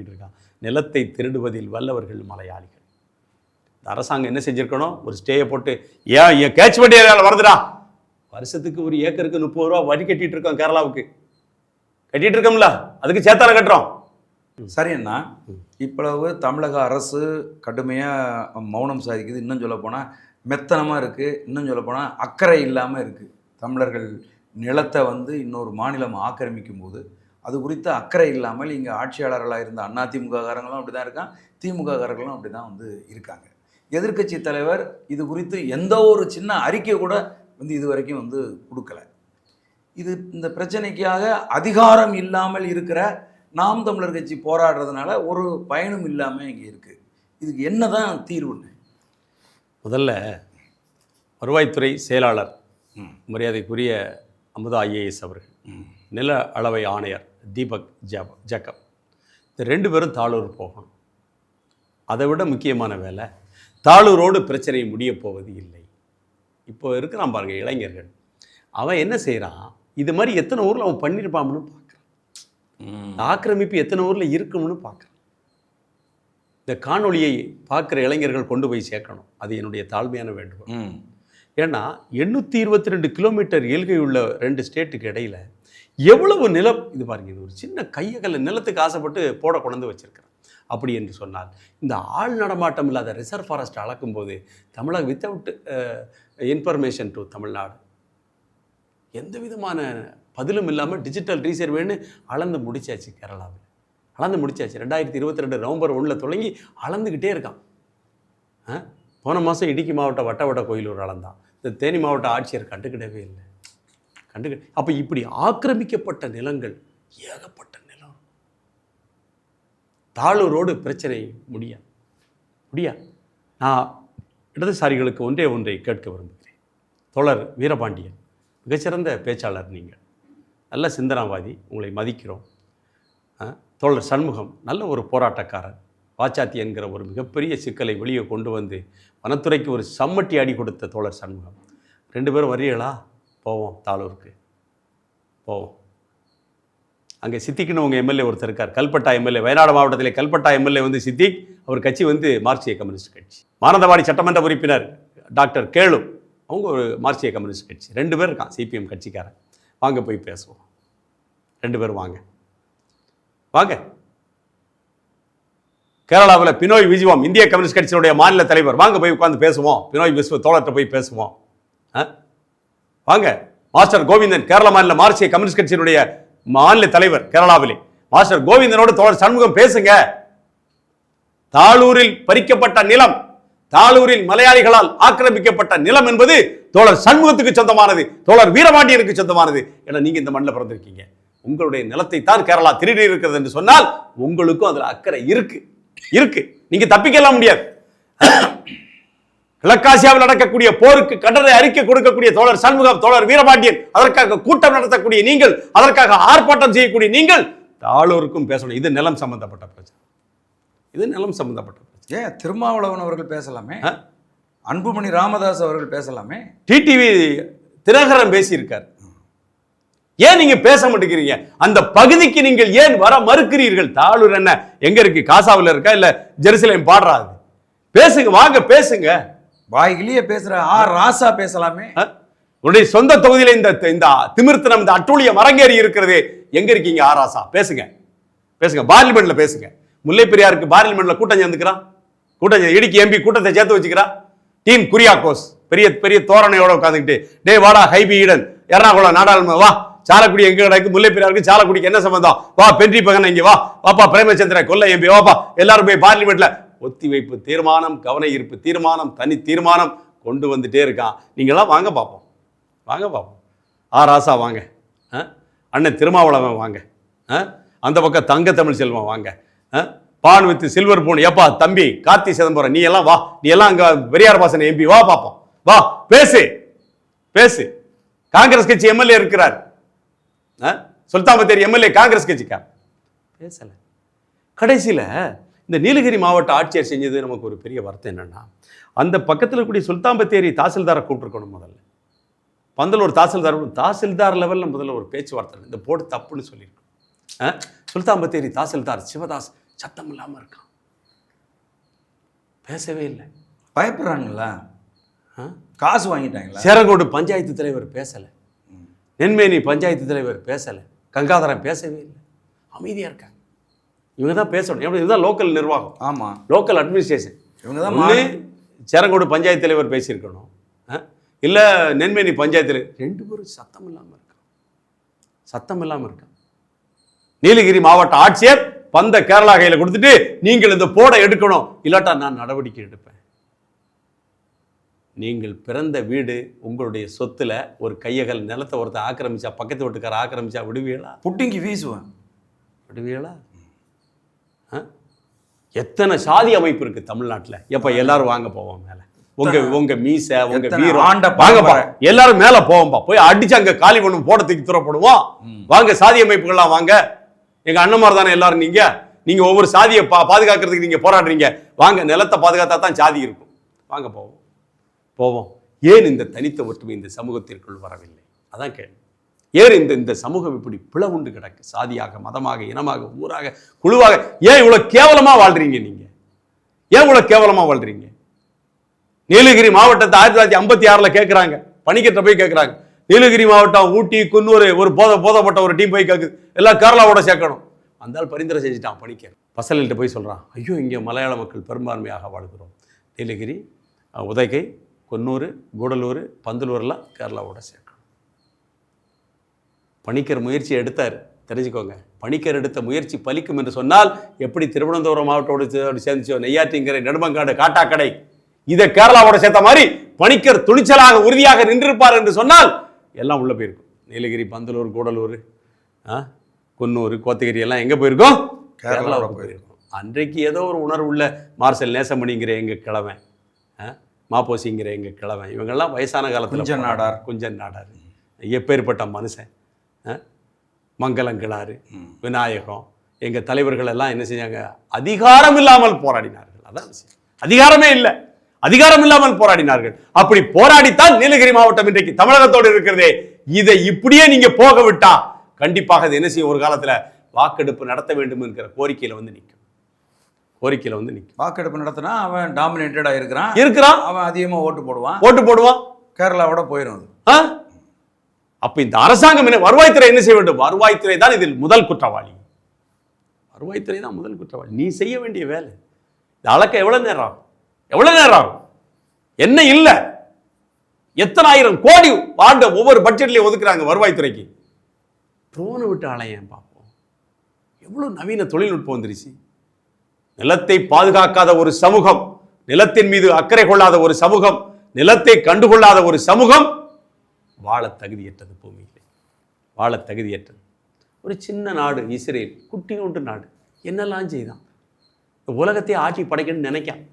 இருக்கான். நிலத்தை திருடுவதில் வல்லவர்கள் மலையாளிகள். இந்த அரசாங்கம் என்ன செஞ்சிருக்கணும்? ஒரு ஸ்டேயை போட்டு ஏன் கேட்ச்மெண்ட் ஏரியாவில் வருதுடா, வருஷத்துக்கு ஒரு ஏக்கருக்கு 30 ரூபா வரி கட்டிட்டு இருக்கோம். கேரளாவுக்கு கட்டிட்டு இருக்கோம்ல, அதுக்கு சேத்தால கட்டுறோம். சரி அண்ணா, இவ்வளவு தமிழக அரசு கடுமையாக மௌனம் சாதிக்குது. இன்னும் சொல்ல போனால் மெத்தனமாக இருக்குது. இன்னும் சொல்ல போனால் அக்கறை இல்லாமல் இருக்குது. தமிழர்கள் நிலத்தை வந்து இன்னொரு மாநிலம் ஆக்கிரமிக்கும் போது அது குறித்து அக்கறை இல்லாமல் இங்கே ஆட்சியாளர்களாக இருந்த அதிமுக காரங்களும் அப்படி தான் இருக்கான், திமுக காரங்களும் அப்படி தான் வந்து இருக்காங்க. எதிர்க்கட்சி தலைவர் இது குறித்து எந்த ஒரு சின்ன அறிக்கை கூட வந்து இது வரைக்கும் வந்து கொடுக்கல. இந்த பிரச்சனைக்காக அதிகாரம் இல்லாமல் இருக்கிற நாம் தமிழர் கட்சி போராடுறதுனால ஒரு பயனும் இல்லாமல் இங்கே இருக்குது. இதுக்கு என்ன தான் தீர்வுன்னு? முதல்ல வருவாய்த்துறை செயலாளர் மரியாதைக்குரிய அமுதா ஐஏஎஸ் அவர்கள், நில அளவை ஆணையர் தீபக் ஜேக்கப், இந்த 2 பேரும் தாளூர் போகணும். அதை விட முக்கியமான வேலை, தாளூரோடு பிரச்சனை முடிய போவது இல்லை. இப்போ இருக்கிறான் பாருங்க இளைஞர்கள், அவன் என்ன செய்கிறான்? இது மாதிரி எத்தனை ஊரில் அவன் பண்ணியிருப்பான்னு பார்க்குறான். ஆக்கிரமிப்பு எத்தனை ஊரில் இருக்கும்னு பார்க்குறான். இந்த காணொலியை பார்க்குற இளைஞர்கள் கொண்டு போய் சேர்க்கணும். அது என்னுடைய தாழ்மையான வேண்டுகோள். ஏன்னா 822 கிலோமீட்டர் எல்கை உள்ள 2 ஸ்டேட்டுக்கு இடையில எவ்வளவு நிலம் இது பாருங்க. இது ஒரு சின்ன கையகல்ல நிலத்துக்கு ஆசைப்பட்டு போட கொண்டு வச்சிருக்கிறேன். அப்படி என்று சொன்னால் இந்த ஆள் நடமாட்டம் இல்லாத ரிசர்வ் ஃபாரஸ்ட் அளக்கும்போது தமிழக வித்தவுட் இன்ஃபர்மேஷன் டு தமிழ்நாடு எந்த விதமான பதிலும் இல்லாமல் டிஜிட்டல் ரீசர்வேன்னு அளந்து முடிச்சாச்சு. கேரளாவில் அளந்து முடிச்சாச்சு. 2022 நவம்பர் 1 தொடங்கி அளந்துக்கிட்டே இருக்கான். போன மாதம் இடுக்கி மாவட்ட வட்டவட்ட கோயிலூர் அளந்தான். இந்த தேனி மாவட்ட ஆட்சியர் கண்டுக்கிடவே இல்லை. அப்போ இப்படி ஆக்கிரமிக்கப்பட்ட நிலங்கள் ஏகப்பட்ட நிலம். தாளூரோடு பிரச்சனை முடியா. நான் இடதுசாரிகளுக்கு ஒன்றை கேட்க விரும்புகிறேன். தோழர் வீரபாண்டியன் மிகச்சிறந்த பேச்சாளர், நீங்கள் நல்ல சிந்தனாவாதி, உங்களை மதிக்கிறோம். தோழர் சண்முகம் நல்ல ஒரு போராட்டக்காரர். வாச்சாத்தி என்கிற ஒரு மிகப்பெரிய சிக்கலை வெளியே கொண்டு வந்து வனத்துறைக்கு ஒரு சம்மட்டி அடி கொடுத்த தோழர் சண்முகம். 2 பேரும் வரீங்களா? போவோம், தாளூருக்கு போவோம். அங்கே சித்திக்குன்னு உங்கள் எம்எல்ஏ ஒருத்தர் இருக்கார், கல்பட்டா எம்எல்ஏ, வயநாடு மாவட்டத்திலே கல்பட்டா எம்எல்ஏ வந்து சித்திக். அவர் கட்சி வந்து மார்க்சிய கம்யூனிஸ்ட் கட்சி. மானந்தவாடி சட்டமன்ற உறுப்பினர் டாக்டர் கேளு, அவங்க ஒரு மார்க்சிய கம்யூனிஸ்ட் கட்சி. 2 பேர் இருக்கான் சிபிஎம் கட்சிக்காரன். வாங்க போய் பேசுவோம். 2 பேரும் வாங்க. கேரளாவில் பினோய் விஜயம் இந்திய கம்யூனிஸ்ட் கட்சியினுடைய மாநில தலைவர், வாங்க போய் உட்காந்து பேசுவோம். பினோய் விஸ்வ தோழர்கிட்ட போய் பேசுவோம். வாங்க. மாஸ்டர் கோவிந்தன் கேரள மாநில மார்க்சிய கம்யூனிஸ்ட் கட்சியினுடைய மாநில தலைவர் கேரளாவிலே, மாஸ்டர் கோவிந்தனோடு தோழர் சண்முகம் பேசுங்க. தாளூரில் பறிக்கப்பட்ட நிலம், தாளூரில் மலையாளிகளால் ஆக்கிரமிக்கப்பட்ட நிலம் என்பது தோழர் சண்முகத்துக்கு சொந்தமானது, தோழர் வீரபாண்டியனுக்கு சொந்தமானது. ஏன்னா நீங்க இந்த மண்ணில் பிறந்திருக்கீங்க. உங்களுடைய நிலத்தை தான் கேரளா திருடி இருக்கிறது என்று சொன்னால் உங்களுக்கும் அதில் அக்கறை இருக்கு. நீங்க தப்பிக்கலாம் முடியாது. கிழக்காசியாவில் நடக்கக்கூடிய போருக்கு கண்டன அறிக்கை கொடுக்கக்கூடிய தோழர் சண்முகம், தோழர் வீரபாண்டியன், அதற்காக கூட்டம் நடத்தக்கூடிய நீங்கள், அதற்காக ஆர்ப்பாட்டம் செய்யக்கூடிய நீங்கள் தாளூருக்கும் பேசணும். இது நிலம் சம்பந்தப்பட்ட பிரச்சனை. ஏன் திருமாவளவன் அவர்கள் பேசலாமே, அன்புமணி ராமதாஸ் அவர்கள் பேசலாமே, டிடிவி தினகரன் பேசியிருக்கார். ஏன் நீங்க பேச மாட்டேங்கிறீங்க? அந்த பகுதிக்கு நீங்கள் ஏன் வர மறுக்கிறீர்கள்? தாளூர் என்ன எங்க இருக்கு? காசாவில் இருக்கா இல்ல ஜெருசலேம் பாடுறாது? பேசுங்க, வாங்க பேசுங்க. வாய்கிலேயே பேசுற ராசா பேசலாமே. உங்களுடைய சொந்த தொகுதியில இந்த திமிர்த்தனம், இந்த அட்டூழியம் அரங்கேறி இருக்கிறது. எங்க இருக்கீங்க ராசா? பேசுங்க. பார்லிமெண்ட்ல பேசுங்க. முல்லை பெரியாருக்கு பார்லிமெண்ட்ல கூட்டம் சேர்ந்துக்கிறான். இடுக்கி எம்பி கூட்டத்தை சேர்த்து வச்சுக்கிறான். டீம் குரியாக்கோஸ் பெரிய தோரணையோட உட்காந்துக்கிட்டு, டே வாடா ஹைபி ஈடன், எர்ணாகுளம் நாடாளுமன்றம் வா, சாலக்குடி எங்க கிடக்கு, முல்லை பெரியாருக்கு சாலக்குடிக்கு என்ன சம்பந்தம், வா பென்றி பகன் இங்க வா, வாப்பா பிரேமச்சந்திர கொல்ல எம்பி வாப்பா, எல்லாரும் போய் பார்லிமெண்ட்ல ஒத்திவைப்பு தீர்மானம், கவன ஈர்ப்பு தீர்மானம், தனி தீர்மானம் கொண்டு வந்துட்டே இருக்கான். நீங்களாம் வாங்க பார்ப்போம். ராசா வாங்க, அண்ணன் திருமாவளவன் வாங்க, அந்த பக்கம் தங்க தமிழ் செல்வம் வாங்க, பான் வித் சில்வர் போன். ஏப்பா தம்பி கார்த்தி சிதம்பரம், நீ எல்லாம் வா, நீ எல்லாம் அங்க பெரியார் பாசன எம்பி, வா பாப்போம், வா பேசு பேசு. காங்கிரஸ் கட்சி எம்எல்ஏ இருக்கிறார், சுல்தான் பத்தேரி எம்எல்ஏ காங்கிரஸ் கட்சிக்கார், பேசல. கடைசியில இந்த நீலகிரி மாவட்ட ஆட்சியர் செஞ்சது நமக்கு ஒரு பெரிய வருத்தம் என்னன்னா, அந்த பக்கத்தில் கூடிய சுல்தான் பத்தேரி தாசில்தாரை கூப்பிட்டுருக்கணும். முதல்ல பந்தலூர் தாசில்தார் லெவலில் முதல்ல ஒரு பேச்சுவார்த்தை, இந்த போர்டு தப்புன்னு சொல்லியிருக்கோம். சுல்தான் பத்தேரி தாசில்தார் சிவதாஸ் சத்தம் இல்லாமல் இருக்கான், பேசவே இல்லை. பயப்படுறாங்கல்ல, காசு வாங்கிட்டாங்களா. சேரங்கோடு பஞ்சாயத்து தலைவர் பேசலை, நென்மேனி பஞ்சாயத்து தலைவர் பேசலை, கங்காதரன் பேசவே இல்லை, அமைதியாக இருக்காங்க. இவங்க தான் பேசணும். எப்படி இதுதான் லோக்கல் நிர்வாகம். ஆமாம், லோக்கல் அட்மினிஸ்ட்ரேஷன். இவங்க தான். சேரங்கோடு பஞ்சாயத்து தலைவர் பேசியிருக்கணும், இல்லை நென்மேனி பஞ்சாயத்து தலைவர். ரெண்டு பேரும் சத்தம் இல்லாமல் இருக்கான், சத்தம் இல்லாமல் இருக்கான். நீலகிரி மாவட்ட ஆட்சியர் பந்த கேரளா கையில் கொடுத்துட்டு, நீங்கள் இந்த போட எடுக்கணும், இல்லாட்டா நான் நடவடிக்கை எடுப்பேன். நீங்கள் பிறந்த வீடு, உங்களுடைய சொத்துல ஒரு கையகல் நிலத்தை ஒருத்தர் ஆக்கிரமிச்சா, பக்கத்து வீட்டுக்கார ஆக்கிரமிச்சா விடுவீங்களா? புட்டிங்கி வீசுவேன், விடுவீங்களா? எத்தனை சாதி அமைப்பு இருக்கு தமிழ்நாட்டில். எப்ப எல்லாரும் வாங்க போவோம் மேல, உங்க மீசை உங்க வீரம் வாங்கப்பா, எல்லாரும் மேல போவோம்பா, போய் அடிச்சு அங்க காலி பண்ணும், போட தூக்கி தூரப்படுவோம். வாங்க சாதி அமைப்புகள்லாம் வாங்க, எங்க அண்ணன்மார் தானே எல்லாரும். நீங்க ஒவ்வொரு சாதியை பாதுகாக்கிறதுக்கு நீங்க போராடுறீங்க, வாங்க நிலத்தை பாதுகாத்தா தான் சாதி இருக்கும், வாங்க போவோம் போவோம். ஏன் இந்த தனித்த ஒற்றுமை இந்த சமூகத்திற்குள் வரவில்லை? அதான் கேள்வி. ஏன் இந்த சமூகம் இப்படி பிளவுண்டு கிடக்கு, சாதியாக, மதமாக, இனமாக, ஊராக, குழுவாக? ஏன் இவ்வளவு கேவலமா வாழ்றீங்க? நீங்க ஏன் இவ்வளவு கேவலமா வாழ்றீங்க? நீலகிரி மாவட்டத்தை 1956 கேட்கிறாங்க, பணிக்கிட்ட போய் கேட்கிறாங்க. நீலகிரி மாவட்டம், ஊட்டி, குன்னூர், ஒரு போதப்பட்ட ஒரு டீம் போய் கேட்குது, எல்லாம் கேரளாவோட சேர்க்கணும். அந்த பரிந்துரை செஞ்சுட்டான் பணிக்கர். பசல்கிட்ட போய் சொல்றான், ஐயோ இங்கே மலையாள மக்கள் பெரும்பான்மையாக வாழ்கிறோம், நீலகிரி, உதகை, குன்னூர், கூடலூர், பந்தலூர்லாம் கேரளாவோட சேர்க்கணும். பணிக்கர் முயற்சி எடுத்தார், தெரிஞ்சுக்கோங்க. பணிக்கர் எடுத்த முயற்சி பலிக்கும் என்று சொன்னால், எப்படி திருவனந்தபுரம் மாவட்டத்தோடு சேர்ந்துச்சோ, நெய்யாற்றிங்கரை, நெடுமங்காடு, காட்டாக்கடை, இதை கேரளாவோட சேர்த்த மாதிரி பணிக்கர் துணிச்சலாக உறுதியாக நின்றிருப்பார் என்று சொன்னால் எல்லாம் உள்ள போயிருக்கும். நீலகிரி, பந்தலூர், கூடலூர், குன்னூர், கோத்தகிரி எல்லாம் எங்க போயிருக்கோம்? கேரளாவுக்கு போயிருக்கும். அன்றைக்கு ஏதோ ஒரு உணர்வு உள்ள மார்சல் நேசமணிங்கிற எங்க கிழமை, மாப்போசிங்கிற எங்க கிழமை, இவங்கெல்லாம் வயசான காலத்தில் குஞ்சன் நாடார், எப்பேற்பட்ட மனுஷன், மங்களங்கிழாறு, விநாயகம், எங்க தலைவர்கள் எல்லாம் என்ன செஞ்சாங்க? அதிகாரம் இல்லாமல் போராடினார்கள். அதான் விஷயம். அதிகாரமே இல்லை, அதிகாரம் இல்லாமல் போராடினார்கள். அப்படி போராடித்தான் நீலகிரி மாவட்டம் இன்றைக்கு தமிழகத்தோடு இருக்கிறதே. இதை இப்படியே நீங்க போக விட்டா கண்டிப்பாக அது என்ன செய்யும்? ஒரு காலத்துல வாக்கெடுப்பு நடத்த வேண்டும் என்கிற கோரிக்கையில வந்து நிற்கும். வாக்கெடுப்பு நடத்தினா அவன் டாமினேட்டடா இருக்கிறான், அவன் அதிகமா ஓட்டு போடுவான், கேரளாவோட போயிடும். அப்ப இந்த அரசாங்கம் என்ன, வருவாய்த்துறை என்ன செய்ய வேண்டும்? வருவாய்த்துறை தான் இதில் முதல் குற்றவாளி. வருவாய்த்துறை தான் முதல் குற்றவாளி. நீ செய்ய வேண்டிய வேலை இந்த அளக்க எவ்வளவு நேரம் ஆகும்? என்ன இல்லை, எத்தனை ஆயிரம் கோடி ஆண்டு ஒவ்வொரு பட்ஜெட்லயும் ஒதுக்குறாங்க வருவாய்த்துறைக்கு. ட்ரோனை விட்டு அலையேன் பார்ப்போம். எவ்வளவு நவீன தொழில்நுட்பம் வந்துருச்சு. நிலத்தை பாதுகாக்காத ஒரு சமூகம், நிலத்தின் மீது அக்கறை கொள்ளாத ஒரு சமூகம், நிலத்தை கண்டுகொள்ளாத ஒரு சமூகம் வாழ தகுதியற்றது. பூமியிலே வாழ தகுதியற்றது. ஒரு சின்ன நாடு இஸ்ரேல், குட்டியோண்டு நாடு, என்னெல்லாம் செய்தான்? உலகத்தை ஆட்சி படைக்கணும்னு நினைக்கான்.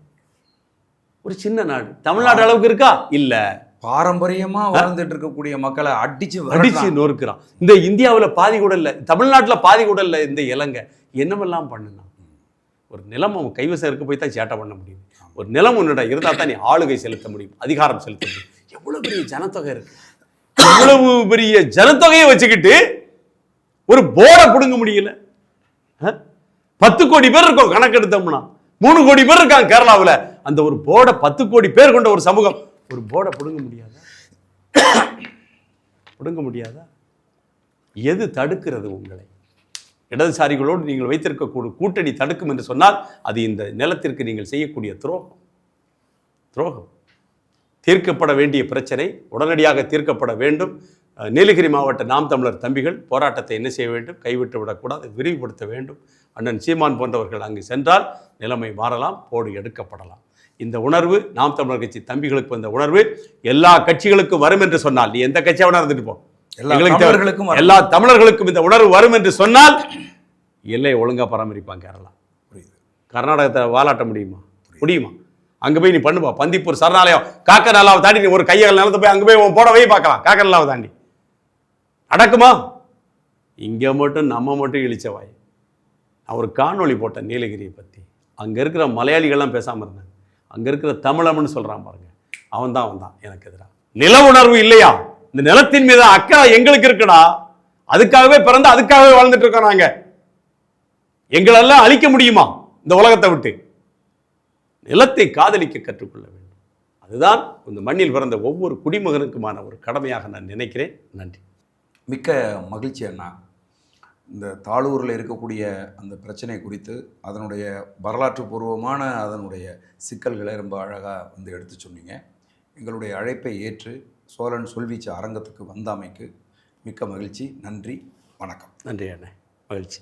ஒரு சின்ன நாடு, தமிழ்நாடு அளவுக்கு இருக்கா? இல்ல. பாரம்பரியமா வாழ்ந்துட்டு இருக்கக்கூடிய மக்களை அடிச்சு நொறுக்கிறான். இந்த இந்தியாவில் பாதி கூட இல்லை, தமிழ்நாட்டில் பாதி கூட இல்லை. இந்த இலங்கை என்னவெல்லாம் பண்ணுனா? ஒரு நிலம் அவன் கைவசம் இருக்க போய் தான் சேட்டை பண்ண முடியும். ஒரு நிலம் உன்னிட இருந்தால் தான் நீ ஆளுகை செலுத்த முடியும், அதிகாரம் செலுத்த முடியும். எவ்வளவு பெரிய ஜனத்தொகை இருக்கு, எவ்வளவு பெரிய ஜனத்தொகையை வச்சுக்கிட்டு ஒரு போர்டை பிடுங்க முடியல. 10 கோடி பேர் இருக்கோம் கணக்கெடுத்தோம்னா, 3 கோடி பேர் இருக்காங்க கேரளாவில். அந்த ஒரு போர்டை 10 கோடி பேர் கொண்ட ஒரு சமூகம் ஒரு போர்டை பிடுங்க முடியாதா? எது தடுக்கிறது உங்களை? இடதுசாரிகளோடு நீங்கள் வைத்திருக்கக்கூடிய கூட்டணி தடுக்கும் என்று சொன்னால் அது இந்த நிலத்திற்கு நீங்கள் செய்யக்கூடிய துரோகம். தீர்க்கப்பட வேண்டிய பிரச்சனை உடனடியாக தீர்க்கப்பட வேண்டும். நீலகிரி மாவட்ட நாம் தமிழர் தம்பிகள் போராட்டத்தை என்ன செய்ய வேண்டும்? கைவிட்டு விடக்கூடாது, விரிவுபடுத்த வேண்டும். அண்ணன் சீமான் போன்றவர்கள் அங்கு சென்றால் நிலைமை மாறலாம், போடு எடுக்கப்படலாம். இந்த உணர்வு நாம் தமிழர் கட்சி தம்பிகளுக்கு வந்த உணர்வு எல்லா கட்சிகளுக்கும் வரும் என்று சொன்னால், நீ எந்த கட்சியாக இருந்துட்டு போ, எல்லா தமிழர்களுக்கும் இந்த உணர்வு வரும் என்று சொன்னால் எல்லை ஒழுங்கா பராமரிப்பாங்க கேரளா. புரியுது. கர்நாடகத்தை வாலாட்ட முடியுமா? முடியுமா? அங்கே போய் நீ பண்ணுப்பா, பந்திப்பூர் சரணாலயம் காக்க நல்லாவை தாண்டி நீ ஒரு கையகல் நிலத்தை போய் அங்கே போய் போட போய் பார்க்கலாம், காக்க நல்லாவை தாண்டி அடக்குமா? இங்கே மட்டும் நம்ம மட்டும் இழிச்சவாய். நான் ஒரு காணொளி போட்டேன் நீலகிரியை பற்றி. அங்கே இருக்கிற மலையாளிகள்லாம் பேசாமல் இருந்தாங்க. அங்கே இருக்கிற தமிழம்னு சொல்கிறான் பாருங்க, அவன் தான் எனக்கு எதிராக. நில உணர்வு இல்லையா? இந்த நிலத்தின் மீது அக்கறை எங்களுக்கு இருக்குடா. அதுக்காகவே பிறந்து அதுக்காகவே வாழ்ந்துட்டு இருக்கோம் நாங்க. எங்களெல்லாம் அழிக்க முடியுமா இந்த உலகத்தை விட்டு? நிலத்தை காதலிக்க கற்றுக்கொள்ள வேண்டும். அதுதான் இந்த மண்ணில் பிறந்த ஒவ்வொரு குடிமகனுக்குமான ஒரு கடமையாக நான் நினைக்கிறேன். நன்றி. மிக்க மகிழ்ச்சி அண்ணா. இந்த தாளூரில் இருக்கக்கூடிய அந்த பிரச்சனை குறித்து அதனுடைய வரலாற்று பூர்வமான அதனுடைய சிக்கல்களை ரொம்ப அழகாக வந்து எடுத்து சொன்னீங்க. எங்களுடைய அழைப்பை ஏற்று சோழன் சொல்வீச்சு அரங்கத்துக்கு வந்தாமைக்கு மிக்க மகிழ்ச்சி. நன்றி, வணக்கம். நன்றி அண்ணே, மகிழ்ச்சி.